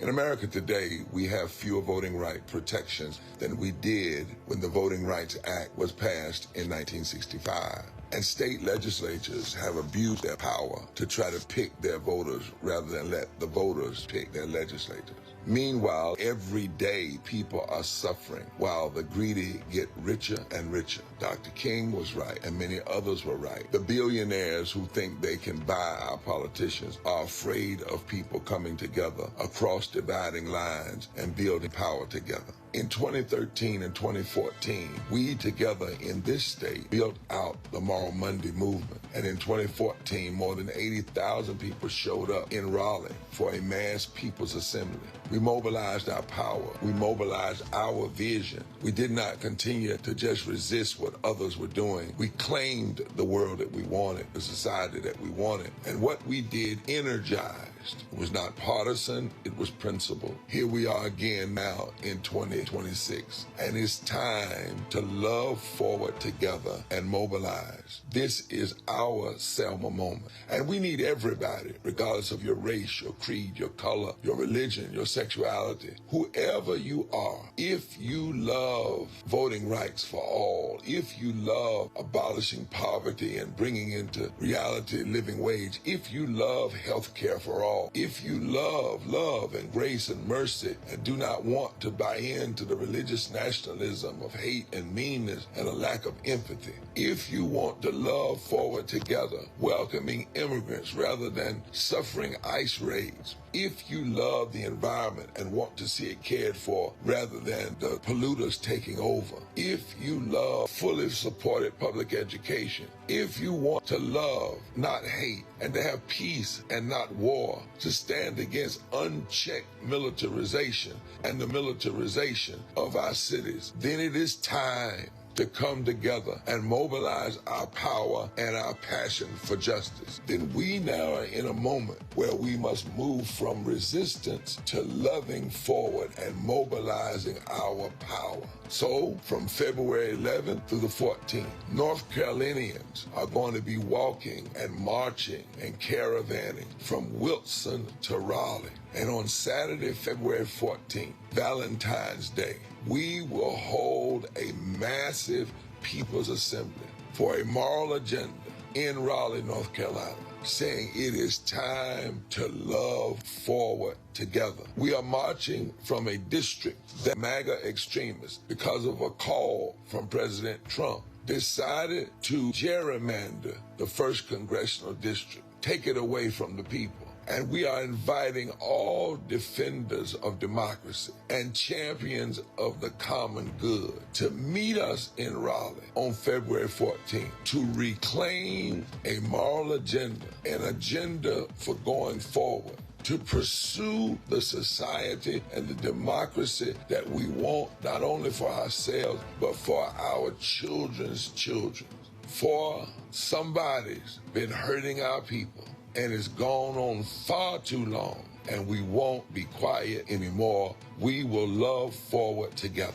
In America today, we have fewer voting right protections than we did when the Voting Rights Act was passed in 1965. And state legislatures have abused their power to try to pick their voters rather than let the voters pick their legislators. Meanwhile, every day people are suffering while the greedy get richer and richer. Dr. King was right, and many others were right. The billionaires who think they can buy our politicians are afraid of people coming together across dividing lines and building power together. In 2013 and 2014, we together in this state built out the Moral Monday movement. And in 2014, more than 80,000 people showed up in Raleigh for a mass people's assembly. We mobilized our power. We mobilized our vision. We did not continue to just resist what others were doing. We claimed the world that we wanted, the society that we wanted. And what we did energized. It was not partisan, it was principled. Here we are again now in 2026. And it's time to love forward together and mobilize. This is our Selma moment. And we need everybody, regardless of your race, your creed, your color, your religion, your sexuality, whoever you are. If you love voting rights for all, if you love abolishing poverty and bringing into reality living wage, if you love health care for all, if you love and grace and mercy and do not want to buy into the religious nationalism of hate and meanness and a lack of empathy, if you want to love forward together, welcoming immigrants rather than suffering ICE raids, if you love the environment and want to see it cared for rather than the polluters taking over, if you love fully supported public education, if you want to love, not hate, and to have peace and not war, to stand against unchecked militarization and the militarization of our cities, then it is time to come together and mobilize our power and our passion for justice. Then we now are in a moment where we must move from resistance to loving forward and mobilizing our power. So from February 11th through the 14th, North Carolinians are going to be walking and marching and caravanning from Wilson to Raleigh. And on Saturday, February 14th, Valentine's Day, we will hold a massive People's Assembly for a moral agenda in Raleigh, North Carolina, saying it is time to love forward together. We are marching from a district that MAGA extremists, because of a call from President Trump, decided to gerrymander the 1st Congressional District, take it away from the people. And we are inviting all defenders of democracy and champions of the common good to meet us in Raleigh on February 14th to reclaim a moral agenda, an agenda for going forward, to pursue the society and the democracy that we want, not only for ourselves, but for our children's children. For somebody's been hurting our people, and it's gone on far too long, and we won't be quiet anymore. We will love forward together.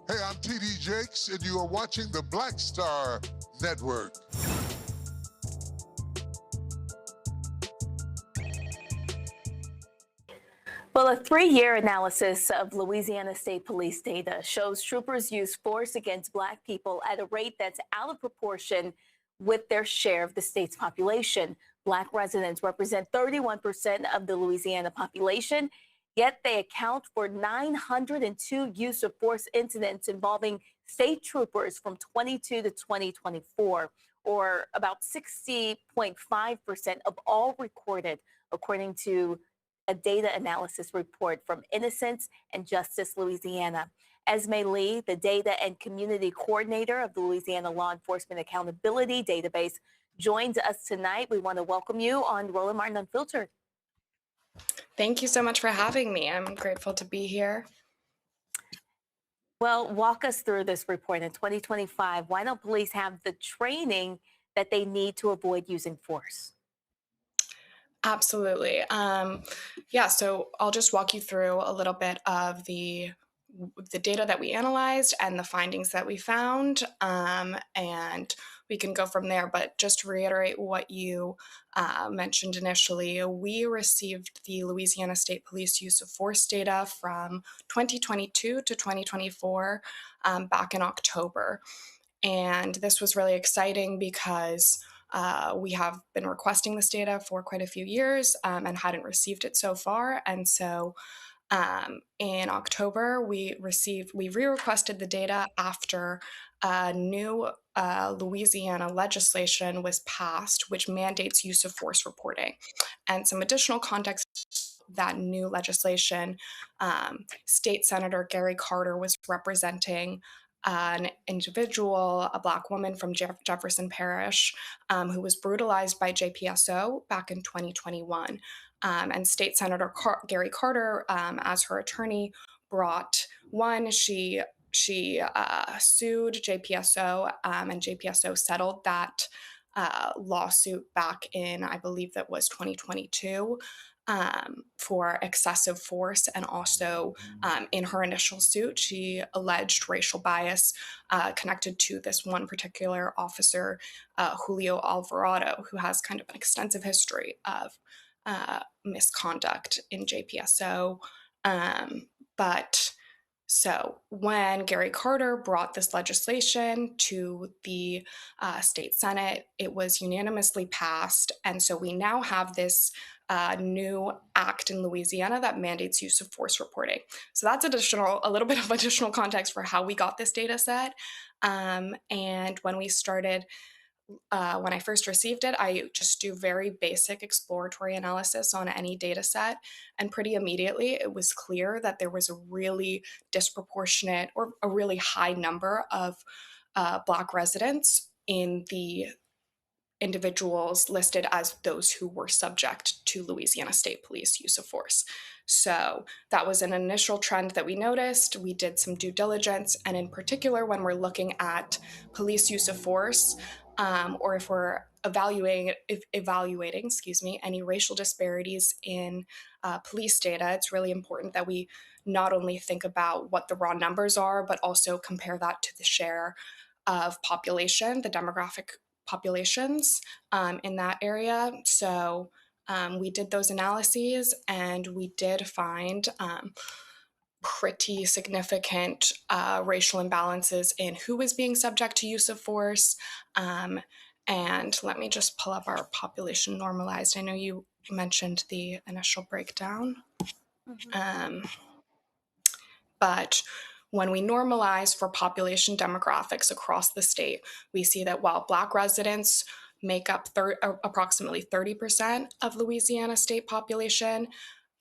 Hey, I'm TD Jakes, and you are watching the Black Star Network. Well, a 3-year analysis of Louisiana State Police data shows troopers use force against Black people at a rate that's out of proportion with their share of the state's population. Black residents represent 31% of the Louisiana population, yet they account for 902 use of force incidents involving state troopers from 22 to 2024, or about 60.5% of all recorded, according to a data analysis report from Innocence and Justice Louisiana. Esme Lee, the data and community coordinator of the Louisiana Law Enforcement Accountability Database, joins us tonight. We want to welcome you on Roland Martin Unfiltered. Thank you so much for having me. I'm grateful to be here. Well, walk us through this report in 2025. Why don't police have the training that they need to avoid using force? Absolutely. So I'll just walk you through a little bit of the the data that we analyzed and the findings that we found, and we can go from there. But just to reiterate what you mentioned initially, we received the Louisiana State Police use of force data from 2022 to 2024 back in October. And this was really exciting because we have been requesting this data for quite a few years and hadn't received it so far. And so in October, we re-requested the data after new Louisiana legislation was passed, which mandates use of force reporting. And some additional context, that new legislation, State Senator Gary Carter was representing an individual, a Black woman from Jefferson Parish, who was brutalized by JPSO back in 2021. And State Senator Gary Carter, as her attorney, brought she sued JPSO, and JPSO settled that lawsuit back in, I believe that was 2022, for excessive force. And also in her initial suit, she alleged racial bias connected to this one particular officer, Julio Alvarado, who has kind of an extensive history of misconduct in JPSO. So when Gary Carter brought this legislation to the state Senate, it was unanimously passed. And so we now have this new act in Louisiana that mandates use of force reporting. So that's a little bit of additional context for how we got this data set. And when we started, when I first received it, I just do very basic exploratory analysis on any data set. And pretty immediately, it was clear that there was a really disproportionate or a really high number of Black residents in the individuals listed as those who were subject to Louisiana State Police use of force. So that was an initial trend that we noticed. We did some due diligence, and in particular, when we're looking at police use of force, or if we're evaluating, any racial disparities in police data, it's really important that we not only think about what the raw numbers are, but also compare that to the share of population, the demographic populations in that area. So we did those analyses, and we did find pretty significant racial imbalances in who was being subject to use of force. And let me just pull up our population normalized. I know you mentioned the initial breakdown. But when we normalize for population demographics across the state, we see that while Black residents make up approximately 30% of Louisiana state population,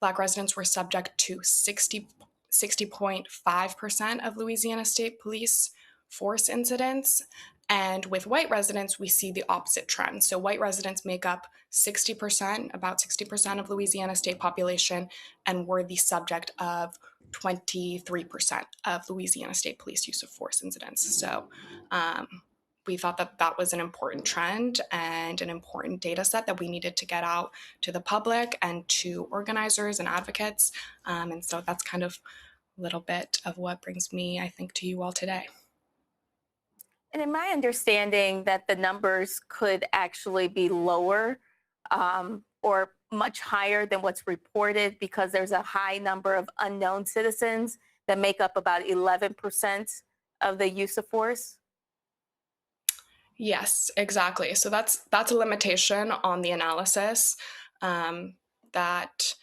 Black residents were subject to 60.5% of Louisiana State Police force incidents. And with white residents, we see the opposite trend. So white residents make up about 60% of Louisiana state population, and were the subject of 23% of Louisiana State Police use of force incidents. So we thought that that was an important trend and an important data set that we needed to get out to the public and to organizers and advocates. And so that's kind of a little bit of what brings me, I think, to you all today. And in my understanding that the numbers could actually be lower or much higher than what's reported, because there's a high number of unknown citizens that make up about 11% of the use of force. Yes, exactly. So that's a limitation on the analysis, that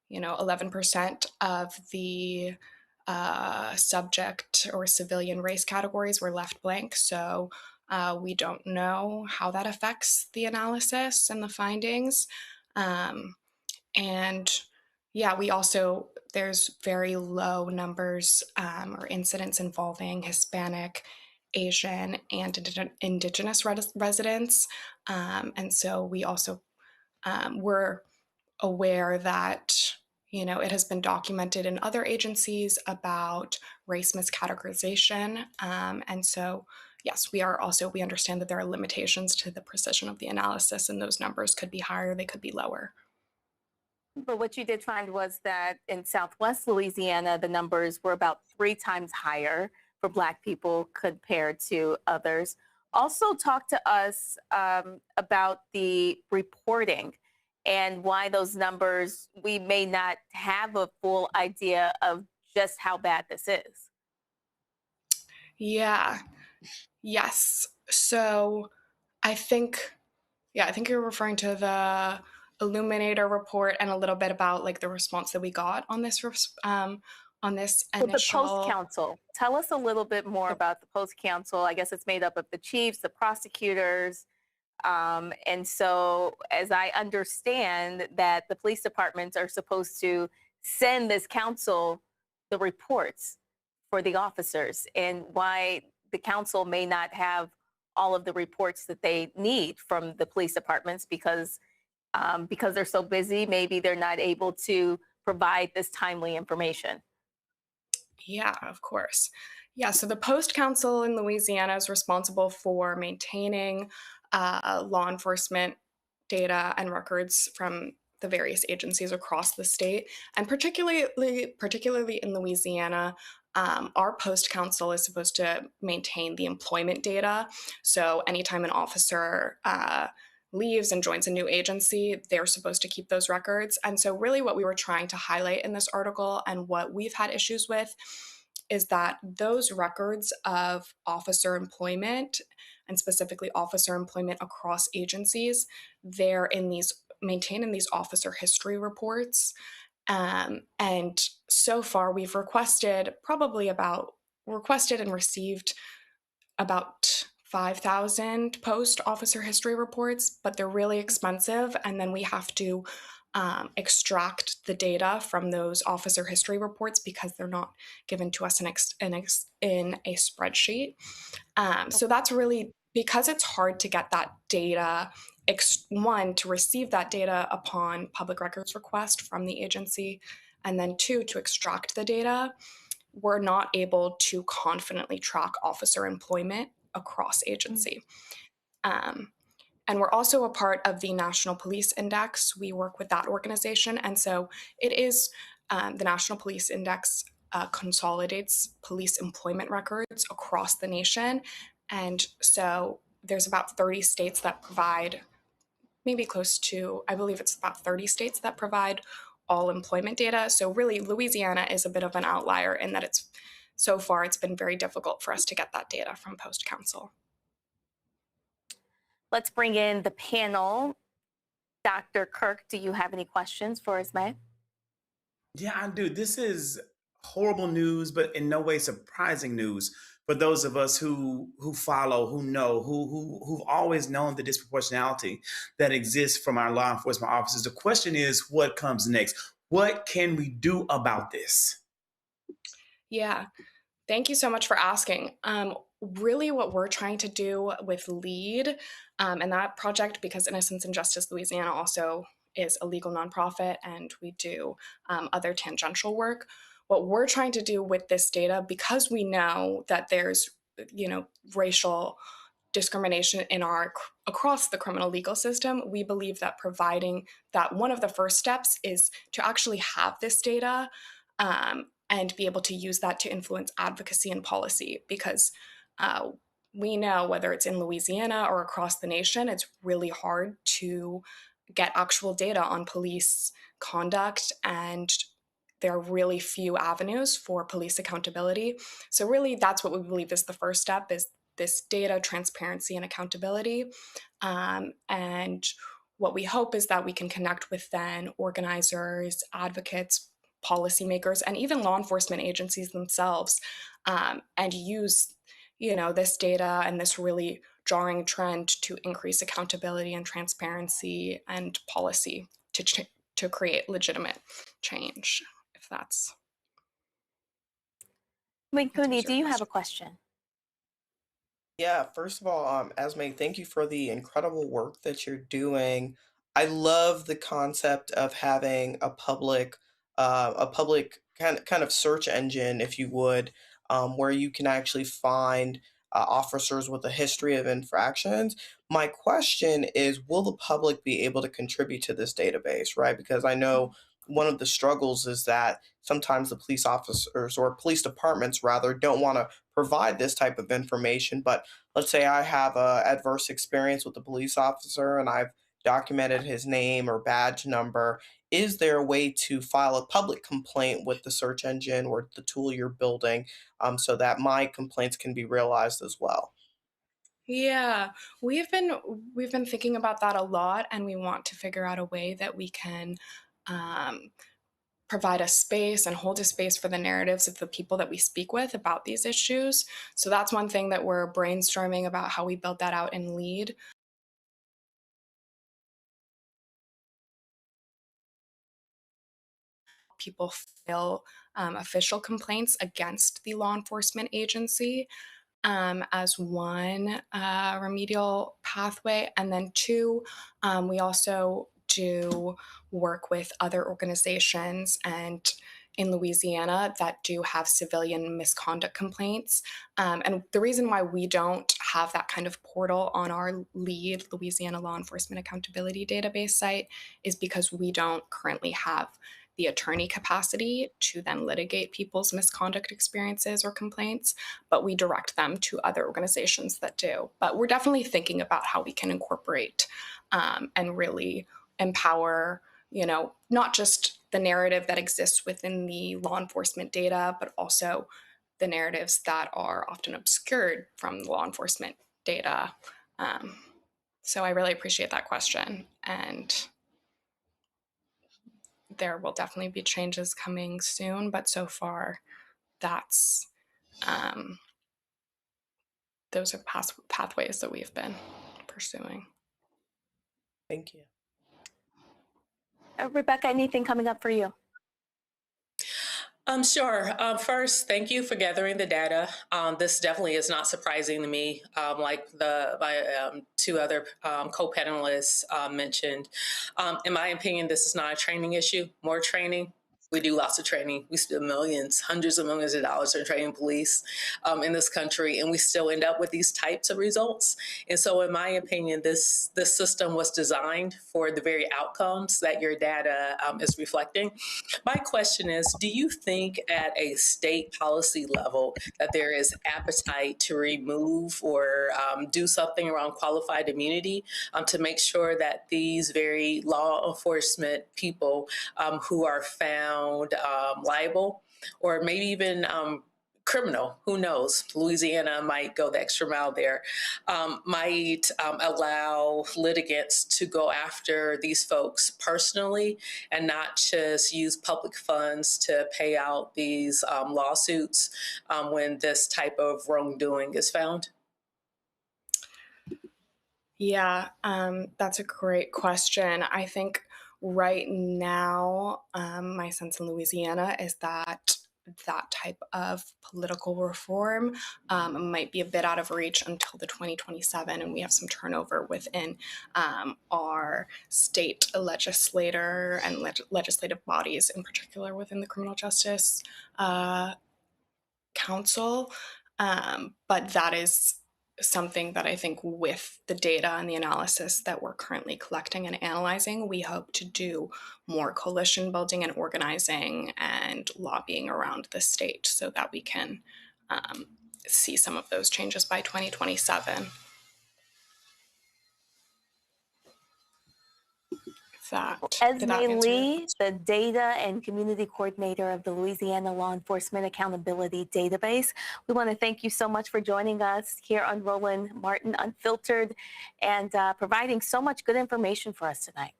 11% of the subject or civilian race categories were left blank. So we don't know how that affects the analysis and the findings. And yeah, there's very low numbers or incidents involving Hispanic, Asian, and Indigenous residents. And so we also were aware that it has been documented in other agencies about race miscategorization. And so, yes, we understand that there are limitations to the precision of the analysis, and those numbers could be higher, they could be lower. But what you did find was that in Southwest Louisiana, the numbers were about 3 times higher for Black people compared to others. Also, talk to us about the reporting and why those numbers, we may not have a full idea of just how bad this is. Yeah. Yes. So I think, I think you're referring to the Illuminator report and a little bit about like the response that we got on this So the Post Council, tell us a little bit more about the Post Council. I guess it's made up of the chiefs, the prosecutors, and so as I understand that the police departments are supposed to send this council the reports for the officers, and why the council may not have all of the reports that they need from the police departments because they're so busy, maybe they're not able to provide this timely information. Yeah, of course. Yeah, so the Post Council in Louisiana is responsible for maintaining law enforcement data and records from the various agencies across the state, and particularly in Louisiana. Our Post Council is supposed to maintain the employment data. So anytime an officer leaves and joins a new agency, they're supposed to keep those records. And so really what we were trying to highlight in this article and what we've had issues with is that those records of officer employment, and specifically officer employment across agencies, they're maintained in these officer history reports. And so far we've requested and received about 5,000 post officer history reports, but they're really expensive. And then we have to extract the data from those officer history reports because they're not given to us in a spreadsheet. So that's really, because it's hard to get that data, to receive that data upon public records request from the agency, and then 2, to extract the data, we're not able to confidently track officer employment across agency. And we're also a part of the National Police Index. We work with that organization. And so it is the National Police Index consolidates police employment records across the nation. And so there's about 30 states that provide, maybe close to, I believe it's about 30 states that provide all employment data. So really Louisiana is a bit of an outlier in that so far it's been very difficult for us to get that data from Post Council. Let's bring in the panel. Dr. Kirk, do you have any questions for Ismay? Yeah, I do. This is horrible news, but in no way surprising news for those of us who follow, who know, who've always known the disproportionality that exists from our law enforcement officers. The question is, what comes next? What can we do about this? Yeah, thank you so much for asking. Really what we're trying to do with LEAD and that project, because Innocence and Justice Louisiana also is a legal nonprofit and we do other tangential work. What we're trying to do with this data, because we know that there's, racial discrimination across the criminal legal system, we believe that providing that one of the first steps is to actually have this data and be able to use that to influence advocacy and policy, because we know whether it's in Louisiana or across the nation, it's really hard to get actual data on police conduct, and there are really few avenues for police accountability. So really that's what we believe is the first step, is this data transparency and accountability. And what we hope is that we can connect with then organizers, advocates, policymakers, and even law enforcement agencies themselves, and use this data and this really jarring trend to increase accountability and transparency and policy to create legitimate change, if that's... Winkuni, do you have a question? Yeah, first of all, Esme, thank you for the incredible work that you're doing. I love the concept of having a public kind of search engine, if you would, where you can actually find officers with a history of infractions. My question is, will the public be able to contribute to this database, right? Because I know one of the struggles is that sometimes the police officers or police departments rather don't want to provide this type of information. But let's say I have a adverse experience with a police officer and I've documented his name or badge number. Is there a way to file a public complaint with the search engine or the tool you're building so that my complaints can be realized as well? Yeah, we've been thinking about that a lot, and we want to figure out a way that we can um, provide a space and hold a space for the narratives of the people that we speak with about these issues. So that's one thing that we're brainstorming about how we build that out in LEAD. People file official complaints against the law enforcement agency as one remedial pathway. And then two, we also do work with other organizations and in Louisiana that do have civilian misconduct complaints. And the reason why we don't have that kind of portal on our LEAD, Louisiana Law Enforcement Accountability Database site, is because we don't currently have the attorney capacity to then litigate people's misconduct experiences or complaints, but we direct them to other organizations that do. But we're definitely thinking about how we can incorporate and really empower, not just the narrative that exists within the law enforcement data, but also the narratives that are often obscured from the law enforcement data. So I really appreciate that question. And there will definitely be changes coming soon, but so far that's those are pathways that we've been pursuing. Thank you. Rebecca, anything coming up for you? Sure. First, thank you for gathering the data. This definitely is not surprising to me. Like my two other co-panelists mentioned, in my opinion, this is not a training issue. More training. We do lots of training. We spend millions, hundreds of millions of dollars on training police in this country, and we still end up with these types of results. And so in my opinion, this system was designed for the very outcomes that your data is reflecting. My question is, do you think at a state policy level that there is appetite to remove or do something around qualified immunity to make sure that these very law enforcement people who are found liable or maybe even criminal, who knows, Louisiana might go the extra mile there, might allow litigants to go after these folks personally and not just use public funds to pay out these lawsuits when this type of wrongdoing is found? Yeah, that's a great question. I think right now, my sense in Louisiana is that that type of political reform might be a bit out of reach until the 2027, and we have some turnover within our state legislator and legislative bodies, in particular within the criminal justice council. But that is something that I think with the data and the analysis that we're currently collecting and analyzing, we hope to do more coalition building and organizing and lobbying around the state so that we can see some of those changes by 2027. Esme Lee, the Data and Community Coordinator of the Louisiana Law Enforcement Accountability Database. We want to thank you so much for joining us here on Roland Martin Unfiltered and providing so much good information for us tonight.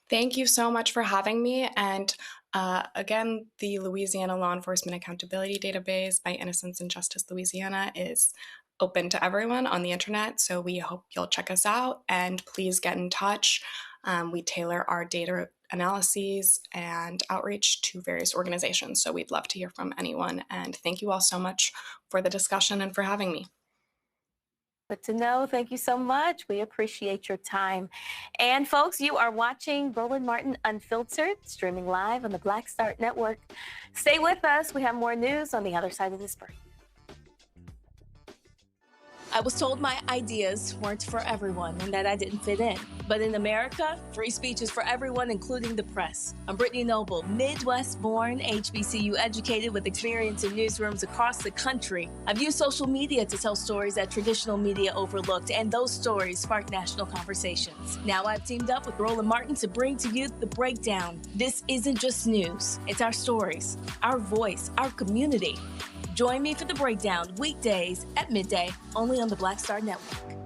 Thank you so much for having me. And again, the Louisiana Law Enforcement Accountability Database by Innocence and Justice Louisiana is open to everyone on the internet. So we hope you'll check us out and please get in touch. We tailor our data analyses and outreach to various organizations. So we'd love to hear from anyone. And thank you all so much for the discussion and for having me. Good to know. Thank you so much. We appreciate your time. And folks, you are watching Roland Martin Unfiltered, streaming live on the Black Star Network. Stay with us. We have more news on the other side of this break. I was told my ideas weren't for everyone and that I didn't fit in. But in America, free speech is for everyone, including the press. I'm Brittany Noble, Midwest-born, HBCU-educated with experience in newsrooms across the country. I've used social media to tell stories that traditional media overlooked, and those stories spark national conversations. Now I've teamed up with Roland Martin to bring to you The Breakdown. This isn't just news. It's our stories, our voice, our community. Join me for The Breakdown weekdays at midday, only on the Black Star Network.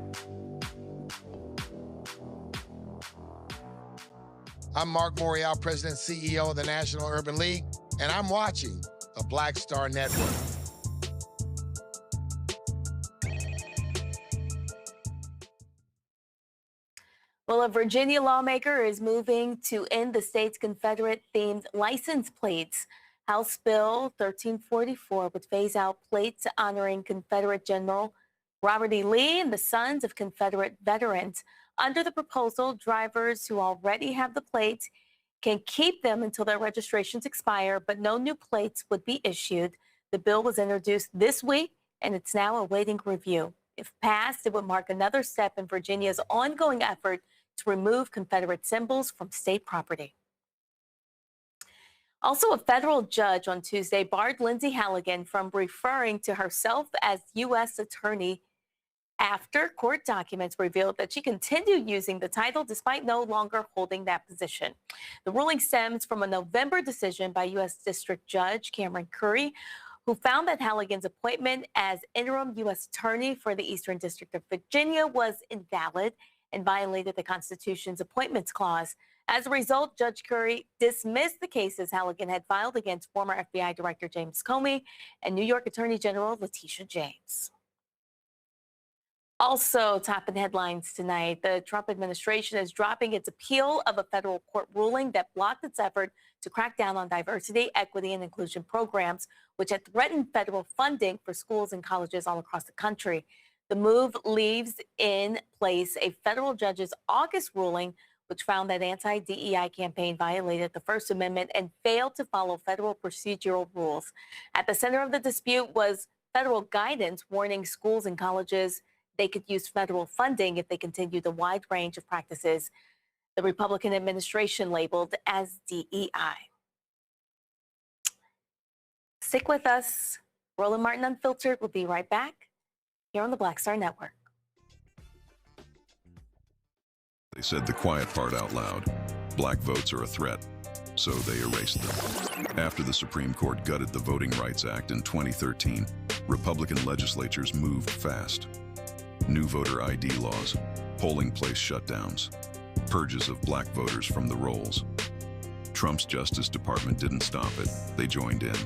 I'm Mark Morial, President and CEO of the National Urban League, and I'm watching the Black Star Network. Well, a Virginia lawmaker is moving to end the state's Confederate-themed license plates. House Bill 1344 would phase out plates honoring Confederate General Robert E. Lee and the sons of Confederate veterans. Under the proposal, drivers who already have the plates can keep them until their registrations expire, but no new plates would be issued. The bill was introduced this week, and it's now awaiting review. If passed, it would mark another step in Virginia's ongoing effort to remove Confederate symbols from state property. Also, a federal judge on Tuesday barred Lindsay Halligan from referring to herself as U.S. Attorney after court documents revealed that she continued using the title despite no longer holding that position. The ruling stems from a November decision by U.S. District Judge Cameron Curry, who found that Halligan's appointment as interim U.S. Attorney for the Eastern District of Virginia was invalid and violated the Constitution's Appointments Clause. As a result, Judge Curry dismissed the cases Halligan had filed against former FBI Director James Comey and New York Attorney General Letitia James. Also, topping headlines tonight, the Trump administration is dropping its appeal of a federal court ruling that blocked its effort to crack down on diversity, equity, and inclusion programs, which had threatened federal funding for schools and colleges all across the country. The move leaves in place a federal judge's August ruling, which found that anti-DEI campaign violated the First Amendment and failed to follow federal procedural rules. At the center of the dispute was federal guidance warning schools and colleges they could use federal funding if they continued the wide range of practices the Republican administration labeled as DEI. Stick with us. Roland Martin Unfiltered will be right back here on the Black Star Network. They said the quiet part out loud. Black votes are a threat, so they erased them. After the Supreme Court gutted the Voting Rights Act in 2013, Republican legislatures moved fast. New voter ID laws, polling place shutdowns, purges of black voters from the rolls. Trump's Justice Department didn't stop it, they joined in.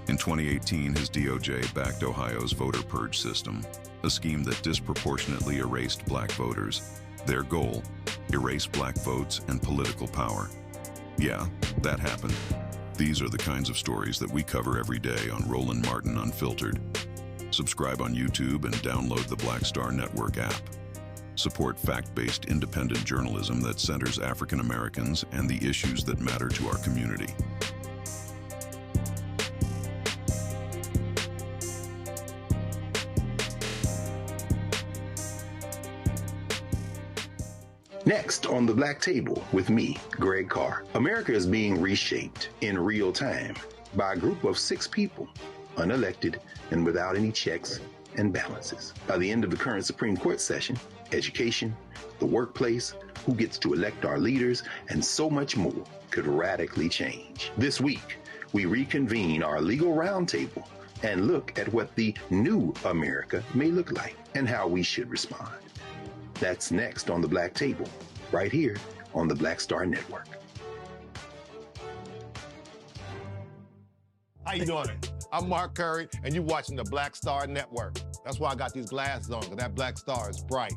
In 2018, his DOJ backed Ohio's voter purge system, a scheme that disproportionately erased black voters. Their goal, erase black votes and political power. Yeah, that happened. These are the kinds of stories that we cover every day on Roland Martin Unfiltered. Subscribe on YouTube and download the Black Star Network app. Support fact-based independent journalism that centers African Americans and the issues that matter to our community. Next on the Black Table with me, Greg Carr. America is being reshaped in real time by a group of 6 people, unelected and without any checks and balances. By the end of the current Supreme Court session, education, the workplace, who gets to elect our leaders, and so much more could radically change. This week, we reconvene our legal roundtable and look at what the new America may look like and how we should respond. That's next on the Black Table, right here on the Black Star Network. How you doing? I'm Mark Curry, and you're watching the Black Star Network. That's why I got these glasses on, because that black star is bright.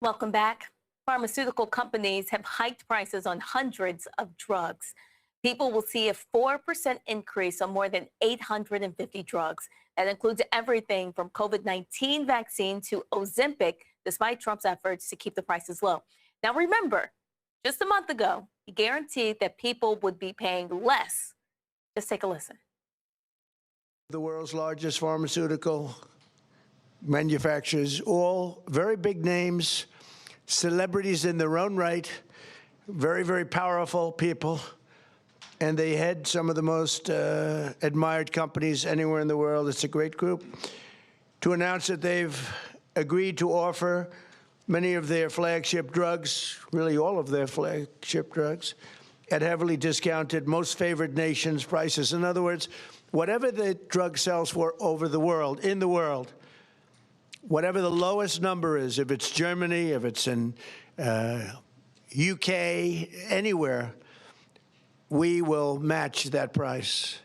Welcome back. Pharmaceutical companies have hiked prices on hundreds of drugs. People will see a 4% increase on more than 850 drugs. That includes everything from COVID-19 vaccine to Ozempic, despite Trump's efforts to keep the prices low. Now remember, Just a month ago, he guaranteed that people would be paying less. Just take a listen. The world's largest pharmaceutical manufacturers, all very big names, celebrities in their own right, very, very powerful people, and they head some of the most admired companies anywhere in the world. It's a great group. To announce that they've agreed to offer many of their flagship drugs, really all of their flagship drugs, at heavily discounted, most favored nations prices. In other words, whatever the drug sells for over the world, in the world, whatever the lowest number is, if it's Germany, if it's in UK, anywhere, we will match that price.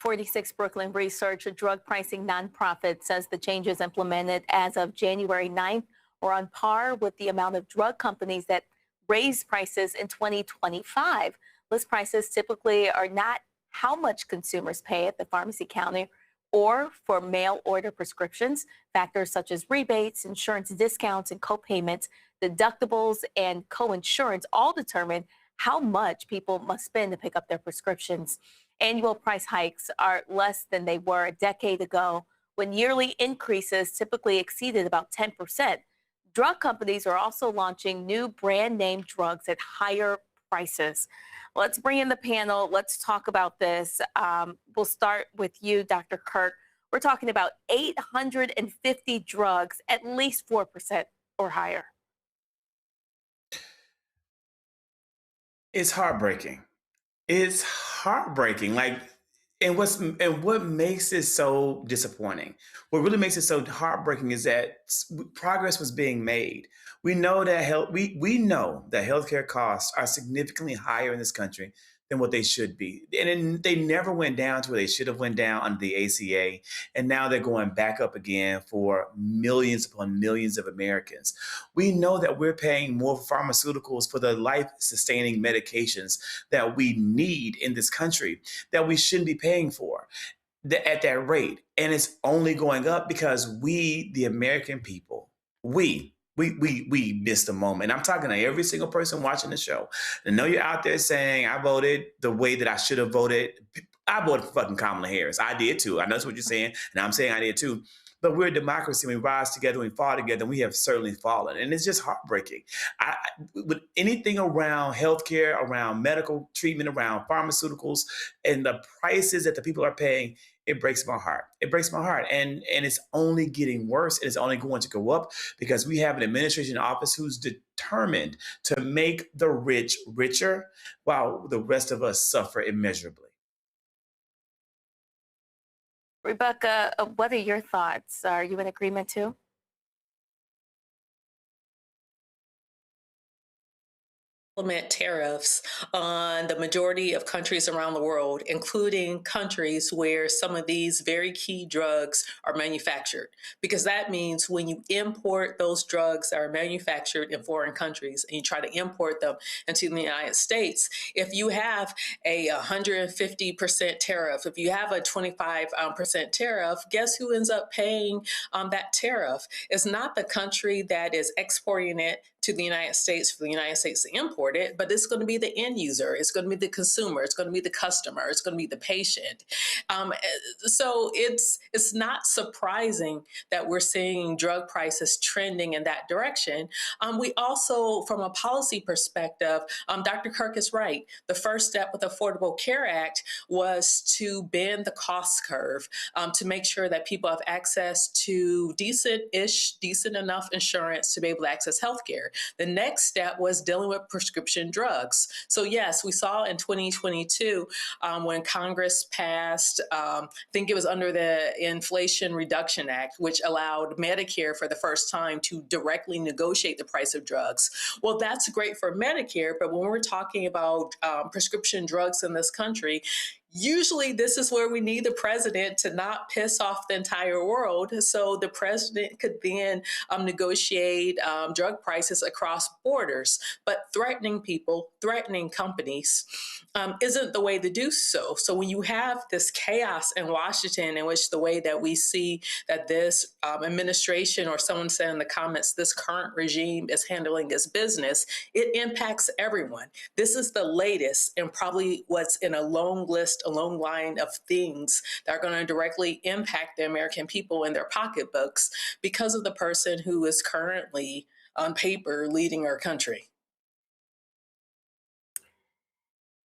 46 Brooklyn Research, a drug pricing nonprofit, says the changes implemented as of January 9th are on par with the amount of drug companies that raised prices in 2025. List prices typically are not how much consumers pay at the pharmacy counter or for mail order prescriptions. Factors such as rebates, insurance discounts, and co-payments, deductibles, and co-insurance all determine how much people must spend to pick up their prescriptions. Annual price hikes are less than they were a decade ago, when yearly increases typically exceeded about 10%. Drug companies are also launching new brand name drugs at higher prices. Let's bring in the panel. Let's talk about this. We'll start with you, Dr. Kirk. We're talking about 850 drugs, at least 4% or higher. It's heartbreaking. It's heartbreaking. And what makes it so disappointing, what really makes it so heartbreaking, is that progress was being made. We know that we know that healthcare costs are significantly higher in this country than what they should be. And they never went down to where they should have went down under the ACA. And now they're going back up again for millions upon millions of Americans. We know that we're paying more for pharmaceuticals, for the life-sustaining medications that we need in this country, that we shouldn't be paying for at that rate. And it's only going up because we, the American people, we missed the moment. I'm talking to every single person watching the show. I know you're out there saying, I voted the way that I should have voted. I voted for fucking Kamala Harris. I did too. I know that's what you're saying, and I'm saying I did too. But we're a democracy. We rise together, we fall together, and we have certainly fallen. And it's just heartbreaking. With anything around healthcare, around medical treatment, around pharmaceuticals, and the prices that the people are paying, it breaks my heart. It breaks my heart. And it's only getting worse. It's only going to go up because we have an administration in office who's determined to make the rich richer while the rest of us suffer immeasurably. Rebecca, what are your thoughts? Are you in agreement too? Implement tariffs on the majority of countries around the world, including countries where some of these very key drugs are manufactured. Because that means when you import those drugs that are manufactured in foreign countries and you try to import them into the United States, if you have a 150% tariff, if you have a 25% tariff, guess who ends up paying that tariff? It's not the country that is exporting it to the United States for the United States to import it, but it's going to be the end user, it's going to be the consumer, it's going to be the customer, it's going to be the patient. So it's not surprising that we're seeing drug prices trending in that direction. We also, from a policy perspective, Dr. Kirk is right. The first step with the Affordable Care Act was to bend the cost curve to make sure that people have access to decent enough insurance to be able to access healthcare. The next step was dealing with prescription drugs. So yes, we saw in 2022 when Congress passed, I think it was under the Inflation Reduction Act, which allowed Medicare for the first time to directly negotiate the price of drugs. Well, that's great for Medicare, but when we're talking about prescription drugs in this country, usually this is where we need the president to not piss off the entire world. So the president could then negotiate drug prices across borders. But threatening people, threatening companies isn't the way to do so. So when you have this chaos in Washington, in which the way that we see that this administration, or someone said in the comments, this current regime is handling its business, it impacts everyone. This is the latest and probably what's in a long list, a long line of things that are going to directly impact the American people in their pocketbooks because of the person who is currently on paper leading our country.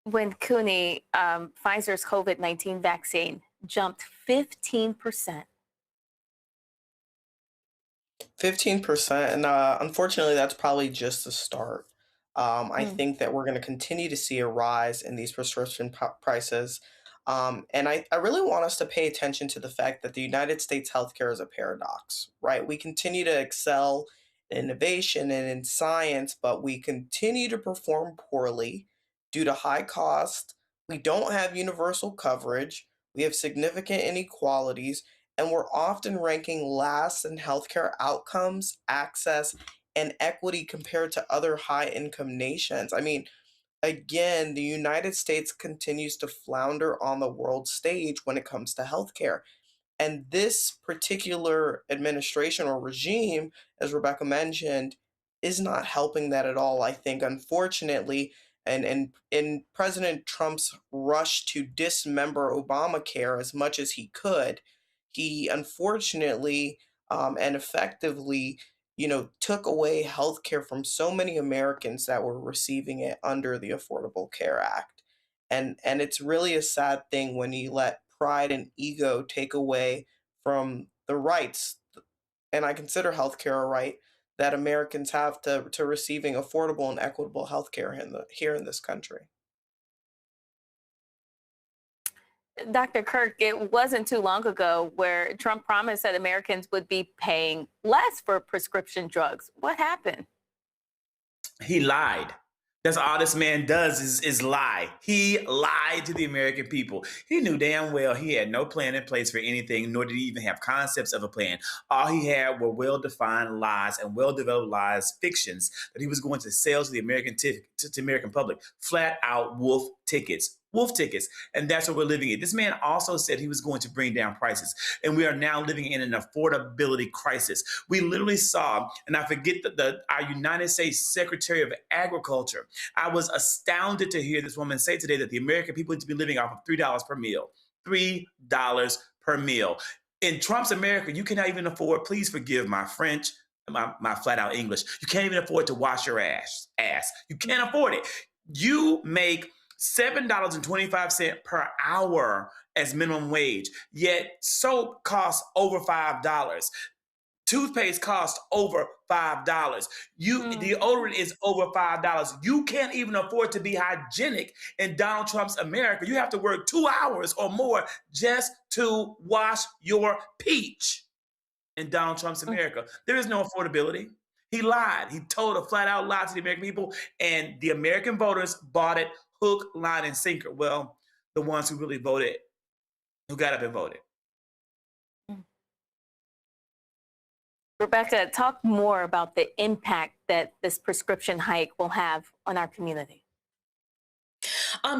When Cooney, Pfizer's COVID-19 vaccine jumped 15%. 15%, and unfortunately, that's probably just the start. I think that we're going to continue to see a rise in these prescription prices. And I really want us to pay attention to the fact that the United States healthcare is a paradox, right? We continue to excel in innovation and in science, but we continue to perform poorly due to high cost. We don't have universal coverage. We have significant inequalities, and we're often ranking last in healthcare outcomes, access, and equity compared to other high-income nations. I mean, again, the United States continues to flounder on the world stage when it comes to healthcare. And this particular administration or regime, as Rebecca mentioned, is not helping that at all, I think, unfortunately. And in President Trump's rush to dismember Obamacare as much as he could, he unfortunately and effectively, took away health care from so many Americans that were receiving it under the Affordable Care Act. And it's really a sad thing when you let pride and ego take away from the rights, and I consider healthcare a right, that Americans have to receiving affordable and equitable healthcare here in this country. Dr. Kirk, it wasn't too long ago where Trump promised that Americans would be paying less for prescription drugs. What happened? He lied. That's all this man does is lie. He lied to the American people. He knew damn well he had no plan in place for anything, nor did he even have concepts of a plan. All he had were well-defined lies and well-developed lies, fictions that he was going to sell to the American public. Flat out wolf tickets. Wolf tickets. And that's what we're living in. This man also said he was going to bring down prices. And we are now living in an affordability crisis. We literally saw, and I forget our United States Secretary of Agriculture. I was astounded to hear this woman say today that the American people need to be living off of $3 per meal. $3 per meal. In Trump's America, you cannot even afford, please forgive my French, my flat out English. You can't even afford to wash your ass. You can't afford it. You make $7.25 per hour as minimum wage, yet soap costs over $5. Toothpaste costs over $5. Deodorant is over $5. You can't even afford to be hygienic in Donald Trump's America. You have to work 2 hours or more just to wash your peach in Donald Trump's America. There is no affordability. He lied. He told a flat out lie to the American people, and the American voters bought it hook, line, and sinker. Well, the ones who really voted, who got up and voted. Rebecca, talk more about the impact that this prescription hike will have on our community.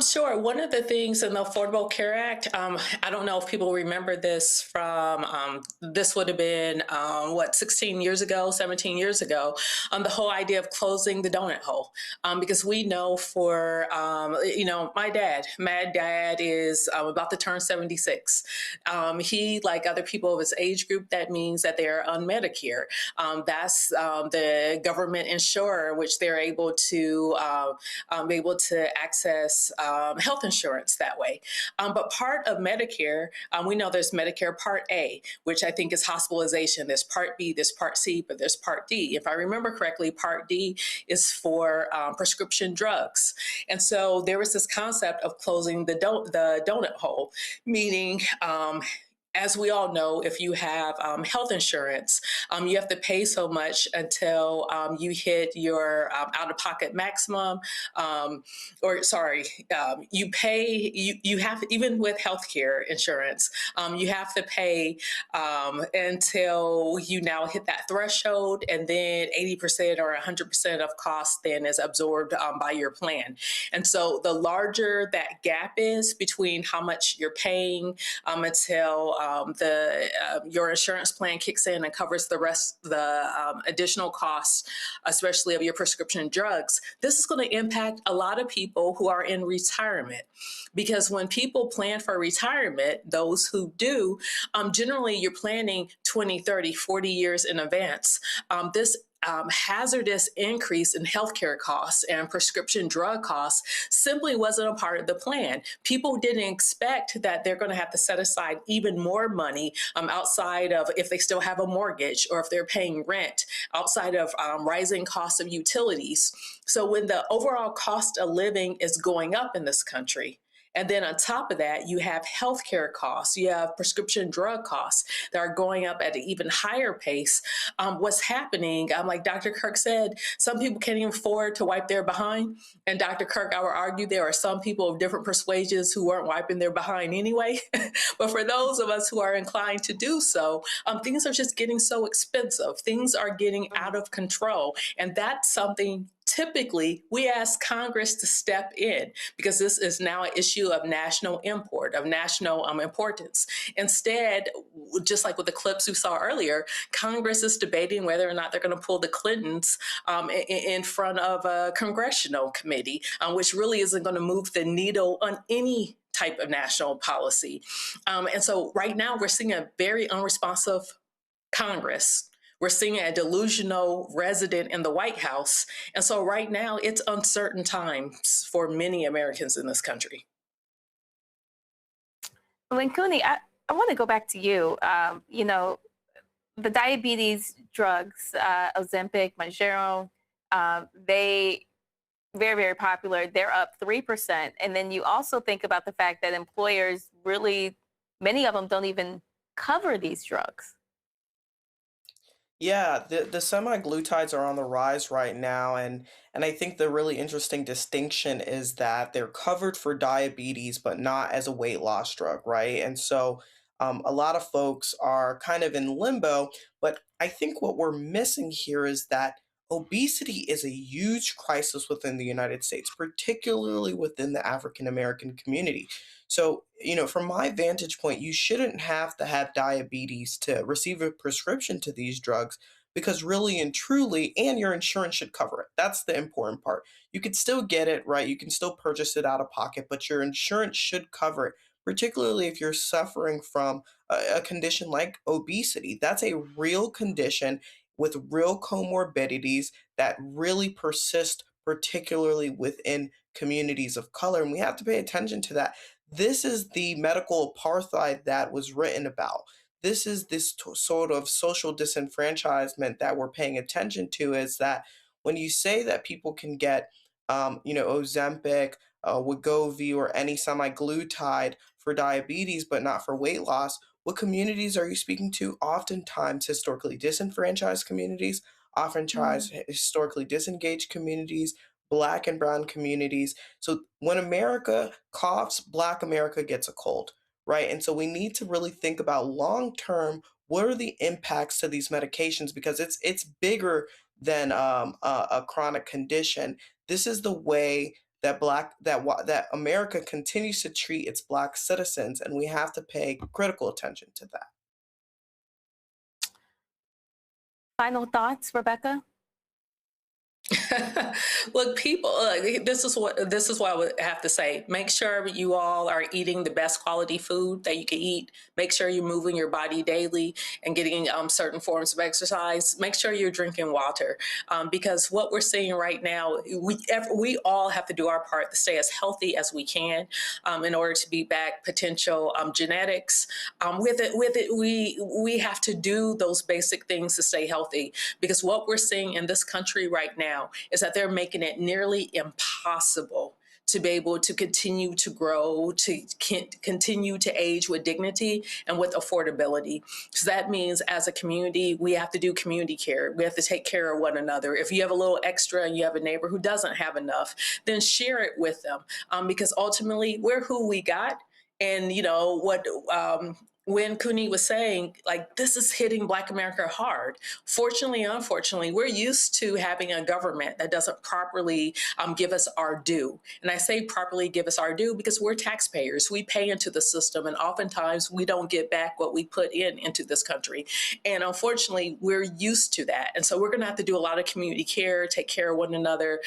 Sure. One of the things in the Affordable Care Act, I don't know if people remember this from, this would have been, 16 years ago, 17 years ago, the whole idea of closing the donut hole. Because we know for, my dad is about to turn 76. He, like other people of his age group, that means that they're on Medicare. That's the government insurer, which they're able to access health insurance that way. But part of Medicare, we know there's Medicare Part A, which I think is hospitalization. There's Part B, there's Part C, but there's Part D. If I remember correctly, Part D is for prescription drugs. And so there was this concept of closing the donut hole, meaning as we all know, if you have health insurance, you have to pay so much until you hit your out-of-pocket maximum, you pay, you have, even with healthcare insurance, you have to pay until you now hit that threshold, and then 80% or 100% of cost then is absorbed by your plan. And so the larger that gap is between how much you're paying until your insurance plan kicks in and covers the rest, the additional costs, especially of your prescription drugs, this is going to impact a lot of people who are in retirement. Because when people plan for retirement, those who do, generally you're planning 20, 30, 40 years in advance. This hazardous increase in healthcare costs and prescription drug costs simply wasn't a part of the plan. People didn't expect that they're going to have to set aside even more money outside of, if they still have a mortgage or if they're paying rent, outside of rising costs of utilities. So when the overall cost of living is going up in this country, and then on top of that, you have healthcare costs, you have prescription drug costs that are going up at an even higher pace. What's happening, like Dr. Kirk said, some people can't even afford to wipe their behind. And Dr. Kirk, I would argue there are some people of different persuasions who weren't wiping their behind anyway. But for those of us who are inclined to do so, things are just getting so expensive. Things are getting out of control. And that's something typically we ask Congress to step in, because this is now an issue of national import, of national importance. Instead, just like with the clips we saw earlier, Congress is debating whether or not they're going to pull the Clintons in front of a congressional committee, which really isn't going to move the needle on any type of national policy. And so right now we're seeing a very unresponsive Congress. We're seeing a delusional resident in the White House. And so right now it's uncertain times for many Americans in this country. Cooney, I want to go back to you. You know, the diabetes drugs, Ozempic, Mounjaro, they very, very popular. They're up 3%. And then you also think about the fact that employers really, many of them don't even cover these drugs. Yeah, the semaglutides are on the rise right now, and I think the really interesting distinction is that they're covered for diabetes, but not as a weight loss drug, right? And so a lot of folks are kind of in limbo, but I think what we're missing here is that obesity is a huge crisis within the United States, particularly within the African American community. So, you know, from my vantage point, you shouldn't have to have diabetes to receive a prescription to these drugs, because really and truly, and your insurance should cover it. That's the important part. You could still get it, right? You can still purchase it out of pocket, but your insurance should cover it, particularly if you're suffering from a condition like obesity. That's a real condition with real comorbidities that really persist, particularly within communities of color. And we have to pay attention to that. This is the medical apartheid that was written about. This is this sort of social disenfranchisement that we're paying attention to, is that when you say that people can get, Ozempic, Wegovy, or any semaglutide for diabetes, but not for weight loss, what communities are you speaking to? Oftentimes historically disenfranchised communities, oftentimes historically disengaged communities, Black and brown communities. So when America coughs, Black America gets a cold, right? And so we need to really think about long-term, what are the impacts to these medications? Because it's bigger than a chronic condition. This is the way that that America continues to treat its Black citizens, and we have to pay critical attention to that. Final thoughts, Rebecca? Look, people, this is what I would have to say. Make sure you all are eating the best quality food that you can eat. Make sure you're moving your body daily and getting certain forms of exercise. Make sure you're drinking water, because what we're seeing right now, we all have to do our part to stay as healthy as we can in order to beat back potential genetics. With it, we have to do those basic things to stay healthy, because what we're seeing in this country right now is that they're making it nearly impossible to be able to continue to grow, to continue to age with dignity and with affordability. So that means as a community, we have to do community care. We have to take care of one another. If you have a little extra and you have a neighbor who doesn't have enough, then share it with them, because ultimately we're who we got. And you know what, when Cooney was saying, like, this is hitting Black America hard. Fortunately, unfortunately, we're used to having a government that doesn't properly give us our due. And I say properly give us our due because we're taxpayers. We pay into the system, and oftentimes we don't get back what we put into this country. And unfortunately, we're used to that. And so we're going to have to do a lot of community care, take care of one another,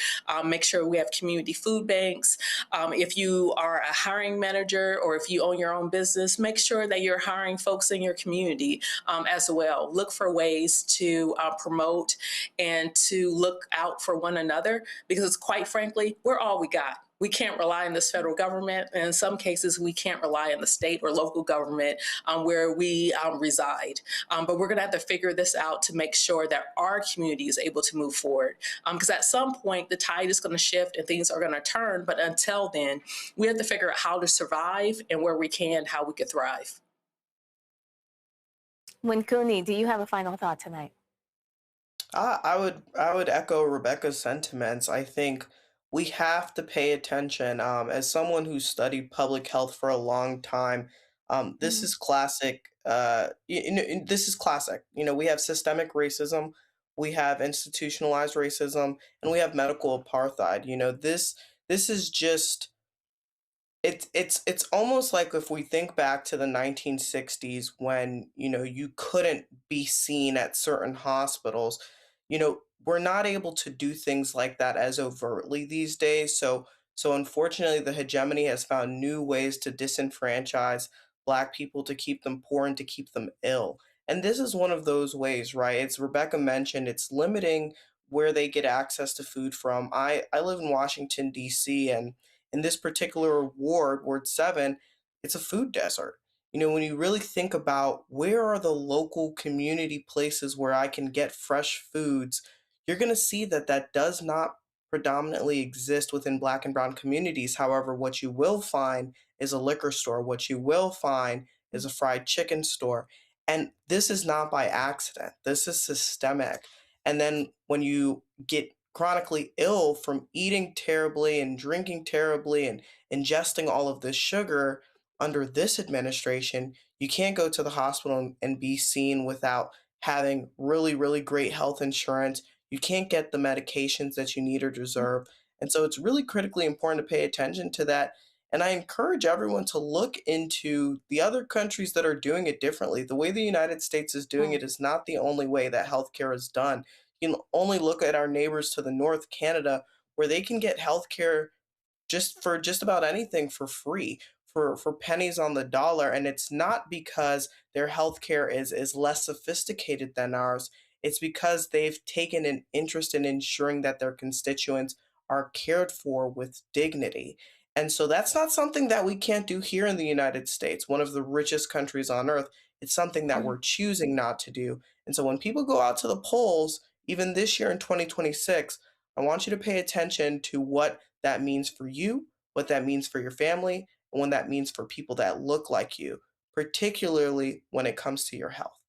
make sure we have community food banks. If you are a hiring manager or if you own your own business, make sure that you're hiring folks in your community as well. Look for ways to promote and to look out for one another, because quite frankly, we're all we got. We can't rely on this federal government. And in some cases, we can't rely on the state or local government where we reside. But we're going to have to figure this out to make sure that our community is able to move forward. Because at some point, the tide is going to shift and things are going to turn. But until then, we have to figure out how to survive, and where we can, how we could thrive. Cooney, do you have a final thought tonight? I would echo Rebecca's sentiments. I think we have to pay attention. As someone who studied public health for a long time, this is classic. This is classic. You know, we have systemic racism, we have institutionalized racism, and we have medical apartheid. You know, this is just. It's almost like if we think back to the 1960s when, you know, you couldn't be seen at certain hospitals. You know, we're not able to do things like that as overtly these days. So unfortunately, the hegemony has found new ways to disenfranchise Black people, to keep them poor and to keep them ill. And this is one of those ways, right? It's Rebecca mentioned, it's limiting where they get access to food from. I live in Washington, D.C., and in this particular ward, Ward 7, it's a food desert. You know, when you really think about where are the local community places where I can get fresh foods, you're going to see that that does not predominantly exist within Black and brown communities. However, what you will find is a liquor store. What you will find is a fried chicken store. And this is not by accident. This is systemic. And then when you get chronically ill from eating terribly and drinking terribly and ingesting all of this sugar under this administration, you can't go to the hospital and be seen without having really, really great health insurance. You can't get the medications that you need or deserve. And so it's really critically important to pay attention to that. And I encourage everyone to look into the other countries that are doing it differently. The way the United States is doing it is not the only way that healthcare is done. You can only look at our neighbors to the north, Canada, where they can get healthcare just about anything for free, for pennies on the dollar. And it's not because their healthcare is less sophisticated than ours. It's because they've taken an interest in ensuring that their constituents are cared for with dignity. And so that's not something that we can't do here in the United States, one of the richest countries on earth. It's something that we're choosing not to do. And so when people go out to the polls, even this year in 2026, I want you to pay attention to what that means for you, what that means for your family, and what that means for people that look like you, particularly when it comes to your health.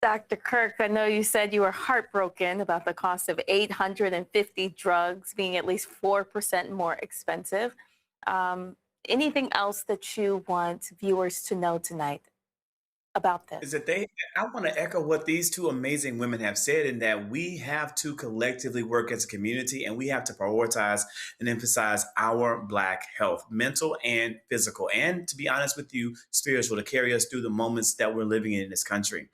Dr. Kirk, I know you said you were heartbroken about the cost of 850 drugs being at least 4% more expensive. Anything else that you want viewers to know tonight about this? Is that I want to echo what these two amazing women have said, in that we have to collectively work as a community, and we have to prioritize and emphasize our Black health, mental and physical, and, to be honest with you, spiritual, to carry us through the moments that we're living in this country.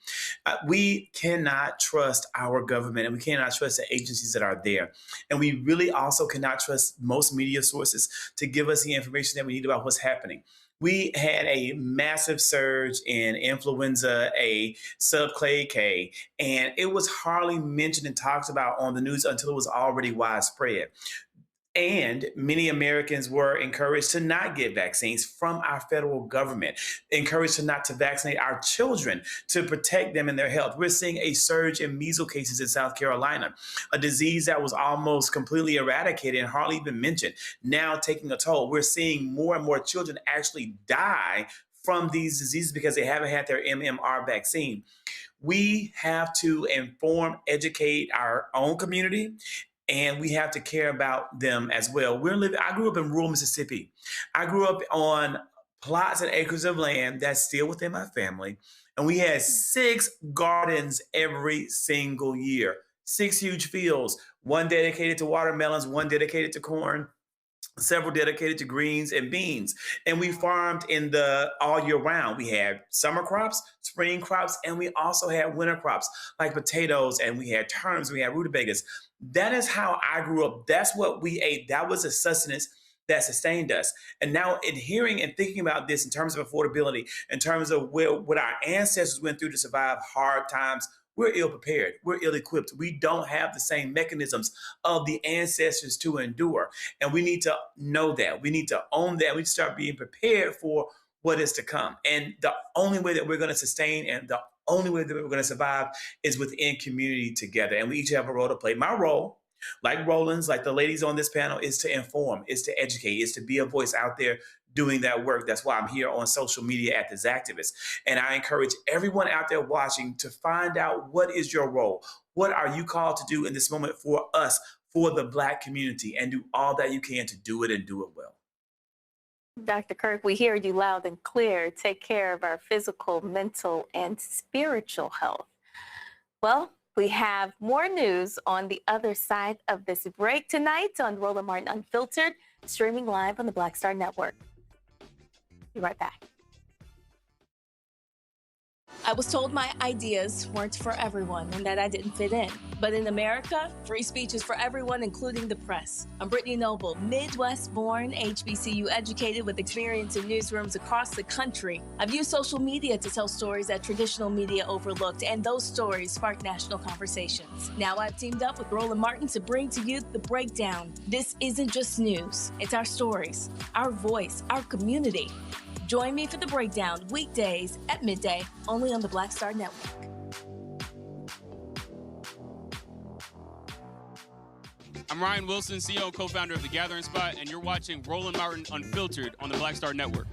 We cannot trust our government, and we cannot trust the agencies that are there. And we really also cannot trust most media sources to give us the information that we need about what's happening. We had a massive surge in influenza A, subclade K, and it was hardly mentioned and talked about on the news until it was already widespread. And many Americans were encouraged to not get vaccines from our federal government, encouraged to not to vaccinate our children to protect them and their health. We're seeing a surge in measles cases in South Carolina, a disease that was almost completely eradicated and hardly even mentioned, now taking a toll. We're seeing more and more children actually die from these diseases because they haven't had their MMR vaccine. We have to inform, educate our own community, and we have to care about them as well. I grew up in rural Mississippi. I grew up on plots and acres of land that's still within my family. And we had 6 gardens every single year, 6 huge fields, one dedicated to watermelons, one dedicated to corn, several dedicated to greens and beans. And we farmed all year round. We had summer crops, spring crops, and we also had winter crops like potatoes, and we had turnips, we had rutabagas. That is how I grew up. That's what we ate. That was a sustenance that sustained us. And now in hearing and thinking about this in terms of affordability, in terms of what our ancestors went through to survive hard times, we're ill-prepared. We're ill-equipped. We don't have the same mechanisms of the ancestors to endure. And we need to know that. We need to own that. We need to start being prepared for what is to come. And the only way that we're going to sustain and the only way that we're going to survive is within community together. And we each have a role to play. My role, like Roland's, like the ladies on this panel, is to inform, is to educate, is to be a voice out there doing that work. That's why I'm here on social media at This Activist. And I encourage everyone out there watching to find out, what is your role? What are you called to do in this moment for us, for the Black community, and do all that you can to do it and do it well. Dr. Kirk, we hear you loud and clear. Take care of our physical, mental, and spiritual health. Well, we have more news on the other side of this break tonight on Roland Martin Unfiltered, streaming live on the Black Star Network. Be right back. I was told my ideas weren't for everyone and that I didn't fit in. But in America, free speech is for everyone, including the press. I'm Brittany Noble, Midwest-born, HBCU educated with experience in newsrooms across the country. I've used social media to tell stories that traditional media overlooked, and those stories spark national conversations. Now I've teamed up with Roland Martin to bring to you The Breakdown. This isn't just news. It's our stories, our voice, our community. Join me for The Breakdown weekdays at midday, only on the Black Star Network. I'm Ryan Wilson, CEO and co-founder of The Gathering Spot, and you're watching Roland Martin Unfiltered on the Black Star Network.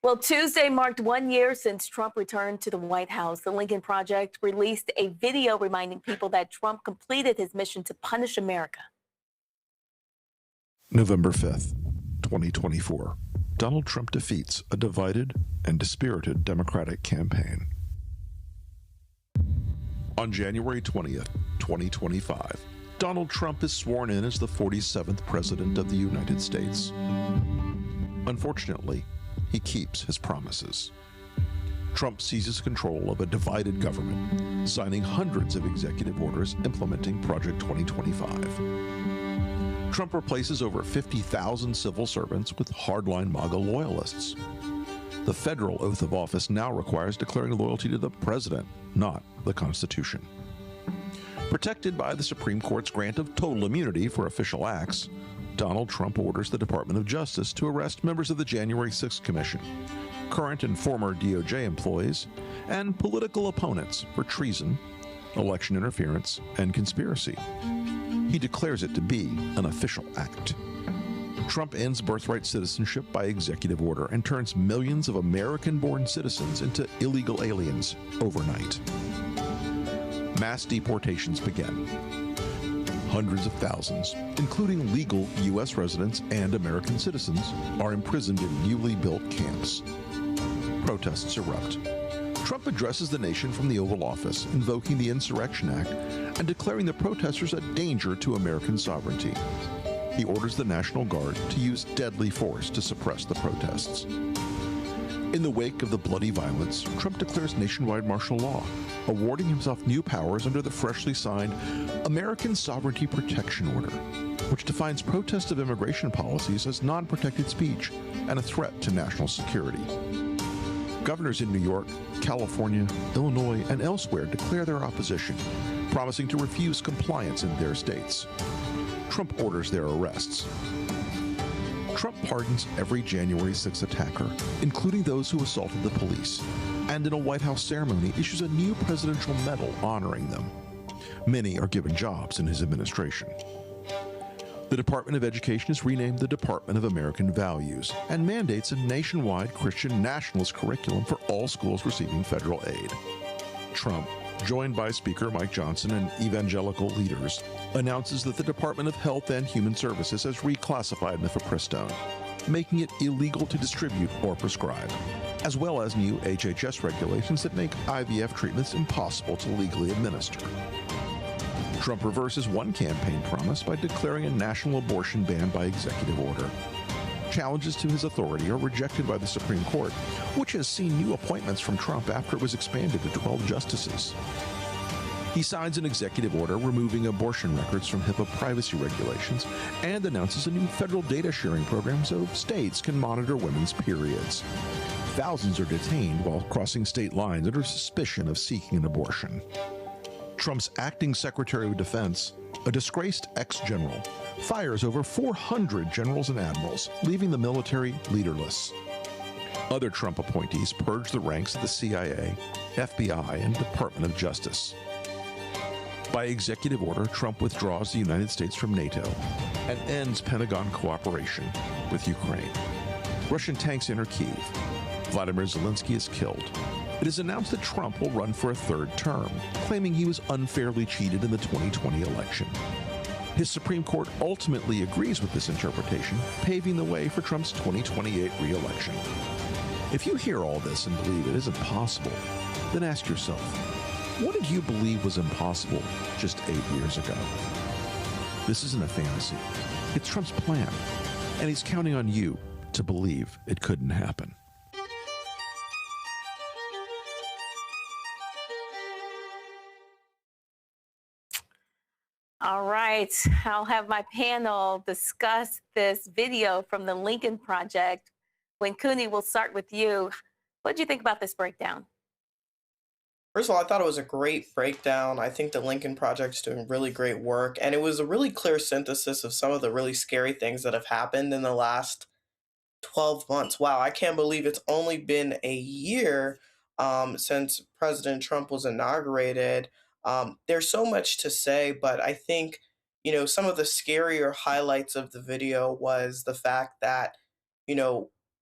Well, Tuesday marked 1 year since Trump returned to the White House. The Lincoln Project released a video reminding people that Trump completed his mission to punish America. November 5th, 2024. Donald Trump defeats a divided and dispirited Democratic campaign. On January 20th, 2025, Donald Trump is sworn in as the 47th President of the United States. Unfortunately, he keeps his promises. Trump seizes control of a divided government, signing hundreds of executive orders implementing Project 2025. Trump replaces over 50,000 civil servants with hardline MAGA loyalists. The federal oath of office now requires declaring loyalty to the president, not the Constitution. Protected by the Supreme Court's grant of total immunity for official acts, Donald Trump orders the Department of Justice to arrest members of the January 6th Commission, current and former DOJ employees, and political opponents for treason, election interference, and conspiracy. He declares it to be an official act. Trump ends birthright citizenship by executive order and turns millions of American-born citizens into illegal aliens overnight. Mass deportations begin. Hundreds of thousands, including legal U.S. residents and American citizens, are imprisoned in newly built camps. Protests erupt. Trump addresses the nation from the Oval Office, invoking the Insurrection Act and declaring the protesters a danger to American sovereignty. He orders the National Guard to use deadly force to suppress the protests. In the wake of the bloody violence, Trump declares nationwide martial law, awarding himself new powers under the freshly signed American Sovereignty Protection Order, which defines protest of immigration policies as non-protected speech and a threat to national security. Governors in New York, California, Illinois, and elsewhere declare their opposition, promising to refuse compliance in their states. Trump orders their arrests. Trump pardons every January 6th attacker, including those who assaulted the police, and in a White House ceremony issues a new presidential medal honoring them. Many are given jobs in his administration. The Department of Education is renamed the Department of American Values and mandates a nationwide Christian nationalist curriculum for all schools receiving federal aid. Trump, joined by Speaker Mike Johnson and evangelical leaders, announces that the Department of Health and Human Services has reclassified mifepristone, making it illegal to distribute or prescribe, as well as new HHS regulations that make IVF treatments impossible to legally administer. Trump reverses one campaign promise by declaring a national abortion ban by executive order. Challenges to his authority are rejected by the Supreme Court, which has seen new appointments from Trump after it was expanded to 12 justices. He signs an executive order removing abortion records from HIPAA privacy regulations and announces a new federal data sharing program so states can monitor women's periods. Thousands are detained while crossing state lines under suspicion of seeking an abortion. Trump's acting Secretary of Defense, a disgraced ex-general, fires over 400 generals and admirals, leaving the military leaderless. Other Trump appointees purge the ranks of the CIA, FBI, and Department of Justice. By executive order, Trump withdraws the United States from NATO and ends Pentagon cooperation with Ukraine. Russian tanks enter Kyiv. Vladimir Zelensky is killed. It is announced that Trump will run for a third term, claiming he was unfairly cheated in the 2020 election. His Supreme Court ultimately agrees with this interpretation, paving the way for Trump's 2028 re-election. If you hear all this and believe it isn't possible, then ask yourself, what did you believe was impossible just 8 years ago? This isn't a fantasy. It's Trump's plan, and he's counting on you to believe it couldn't happen. All right, I'll have my panel discuss this video from the Lincoln Project. When Cooney, we'll start with you. What did you think about this breakdown? First of all, I thought it was a great breakdown. I think the Lincoln Project is doing really great work, and it was a really clear synthesis of some of the really scary things that have happened in the last 12 months. Wow, I can't believe it's only been a year since President Trump was inaugurated. There's so much to say, but I think, some of the scarier highlights of the video was the fact that,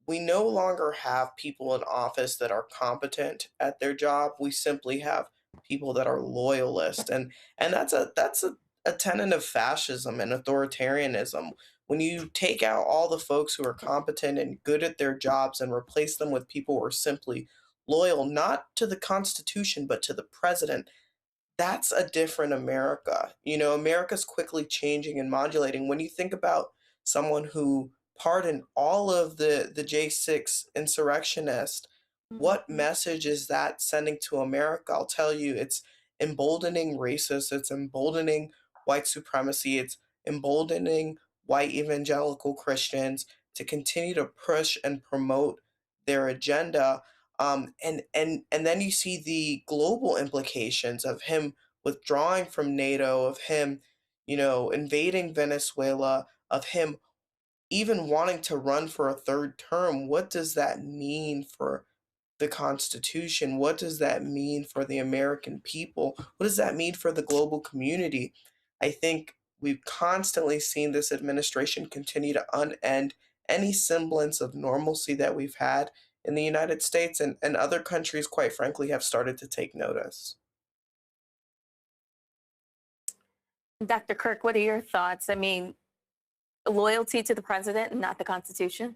we no longer have people in office that are competent at their job. We simply have people that are loyalists. And that's a tenet of fascism and authoritarianism. When you take out all the folks who are competent and good at their jobs and replace them with people who are simply loyal, not to the Constitution, but to the president, that's a different America. America's quickly changing and modulating. When you think about someone who pardoned all of the J6 insurrectionists, what message is that sending to America? I'll tell you, it's emboldening racists, it's emboldening white supremacy, it's emboldening white evangelical Christians to continue to push and promote their agenda. And then you see the global implications of him withdrawing from NATO, of him, invading Venezuela, of him even wanting to run for a third term. What does that mean for the Constitution? What does that mean for the American people? What does that mean for the global community? I think we've constantly seen this administration continue to unend any semblance of normalcy that we've had in the United States, and other countries, quite frankly, have started to take notice. Dr. Kirk, what are your thoughts? I mean, loyalty to the president and not the Constitution?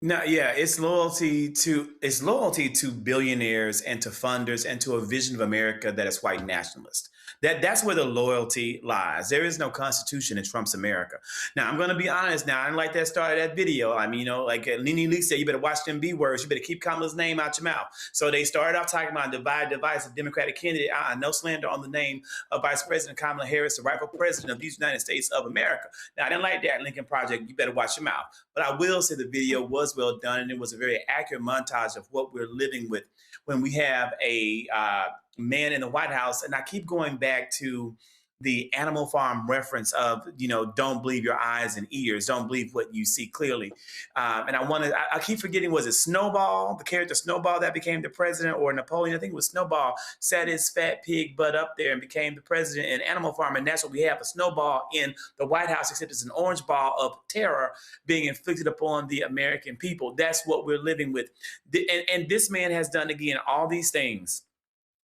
No, yeah, it's loyalty to billionaires and to funders and to a vision of America that is white nationalist. That's where the loyalty lies. There is no Constitution in Trump's America. Now, I'm going to be honest now. I didn't like that start of that video. I mean, like Nene Lee said, you better watch them B words. You better keep Kamala's name out your mouth. So they started off talking about divide, device, a Democratic candidate. No slander on the name of Vice President Kamala Harris, the rightful president of these United States of America. Now, I didn't like that Lincoln Project. You better watch your mouth. But I will say the video was was well done, and it was a very accurate montage of what we're living with when we have a man in the White House. And I keep going back to the Animal Farm reference of, don't believe your eyes and ears, don't believe what you see clearly. And I keep forgetting, was it Snowball, the character Snowball that became the president, or Napoleon? I think it was Snowball, sat his fat pig butt up there and became the president in Animal Farm. And that's what we have, a snowball in the White House, except it's an orange ball of terror being inflicted upon the American people. That's what we're living with. And this man has done, again, all these things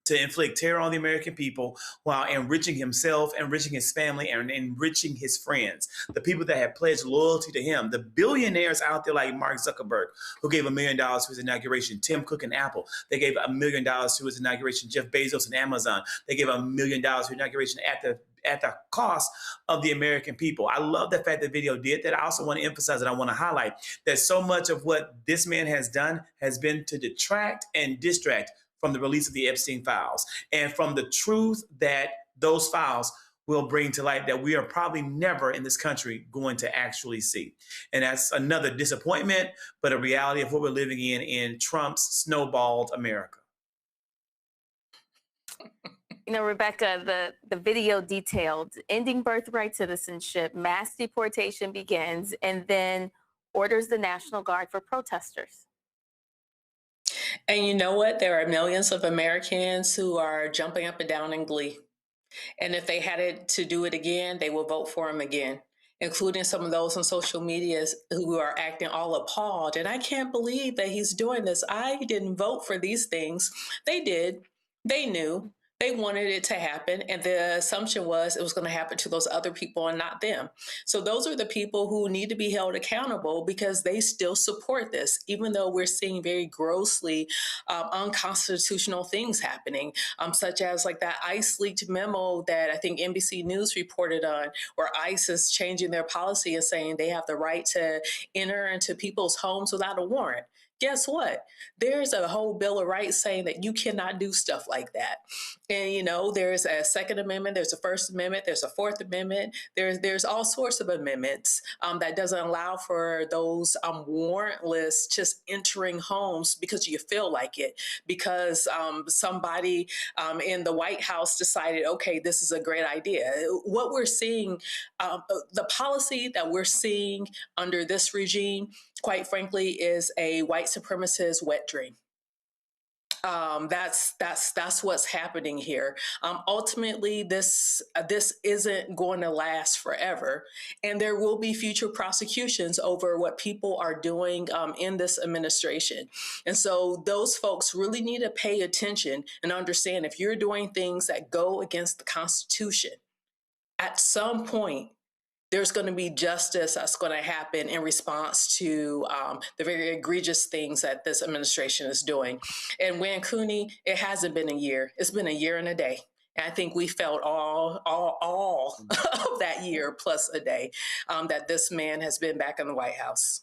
to inflict terror on the American people while enriching himself, enriching his family, and enriching his friends, the people that have pledged loyalty to him, the billionaires out there like Mark Zuckerberg, who gave $1 million to his inauguration, Tim Cook and Apple. They gave $1 million to his inauguration, Jeff Bezos and Amazon. They gave $1 million to his inauguration at the cost of the American people. I love the fact the video did that. I also want to emphasize that I want to highlight that so much of what this man has done has been to detract and distract from the release of the Epstein files and from the truth that those files will bring to light that we are probably never in this country going to actually see. And that's another disappointment, but a reality of what we're living in Trump's snowballed America. Rebecca, the video detailed ending birthright citizenship, mass deportation begins, and then orders the National Guard for protesters. And you know what? There are millions of Americans who are jumping up and down in glee. And if they had it to do it again, they will vote for him again, including some of those on social media who are acting all appalled. And I can't believe that he's doing this. I didn't vote for these things. They did. They knew. They wanted it to happen. And the assumption was it was going to happen to those other people and not them. So those are the people who need to be held accountable because they still support this, even though we're seeing very grossly unconstitutional things happening, such as like that ICE leaked memo that I think NBC News reported on, where ICE is changing their policy and saying they have the right to enter into people's homes without a warrant. Guess what? There's a whole Bill of Rights saying that you cannot do stuff like that. And, there's a Second Amendment, there's a First Amendment, there's a Fourth Amendment, there's all sorts of amendments that doesn't allow for those warrantless just entering homes because you feel like it, because somebody in the White House decided, okay, this is a great idea. What we're seeing, the policy that we're seeing under this regime, quite frankly, is a white supremacist wet dream. That's what's happening here. Ultimately, this isn't going to last forever, and there will be future prosecutions over what people are doing in this administration. And so those folks really need to pay attention and understand if you're doing things that go against the Constitution, at some point, there's going to be justice that's going to happen in response to the very egregious things that this administration is doing. And Wayne Cooney, it hasn't been a year. It's been a year and a day. And I think we felt all of that year plus a day that this man has been back in the White House.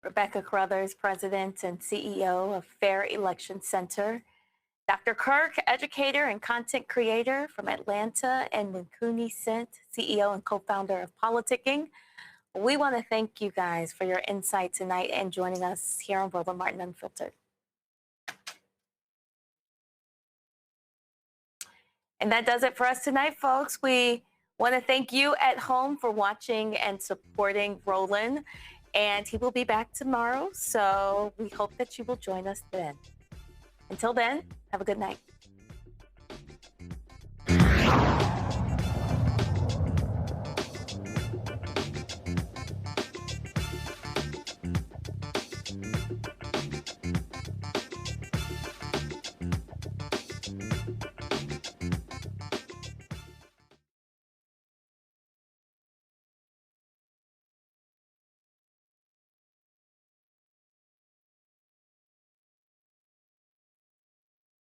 Rebecca Carruthers, President and CEO of Fair Election Center. Dr. Kirk, educator and content creator from Atlanta, and Cooney Sent, CEO and co-founder of Politicking. We want to thank you guys for your insight tonight and joining us here on Roland Martin Unfiltered. And that does it for us tonight, folks. We want to thank you at home for watching and supporting Roland. And he will be back tomorrow, so we hope that you will join us then. Until then, have a good night.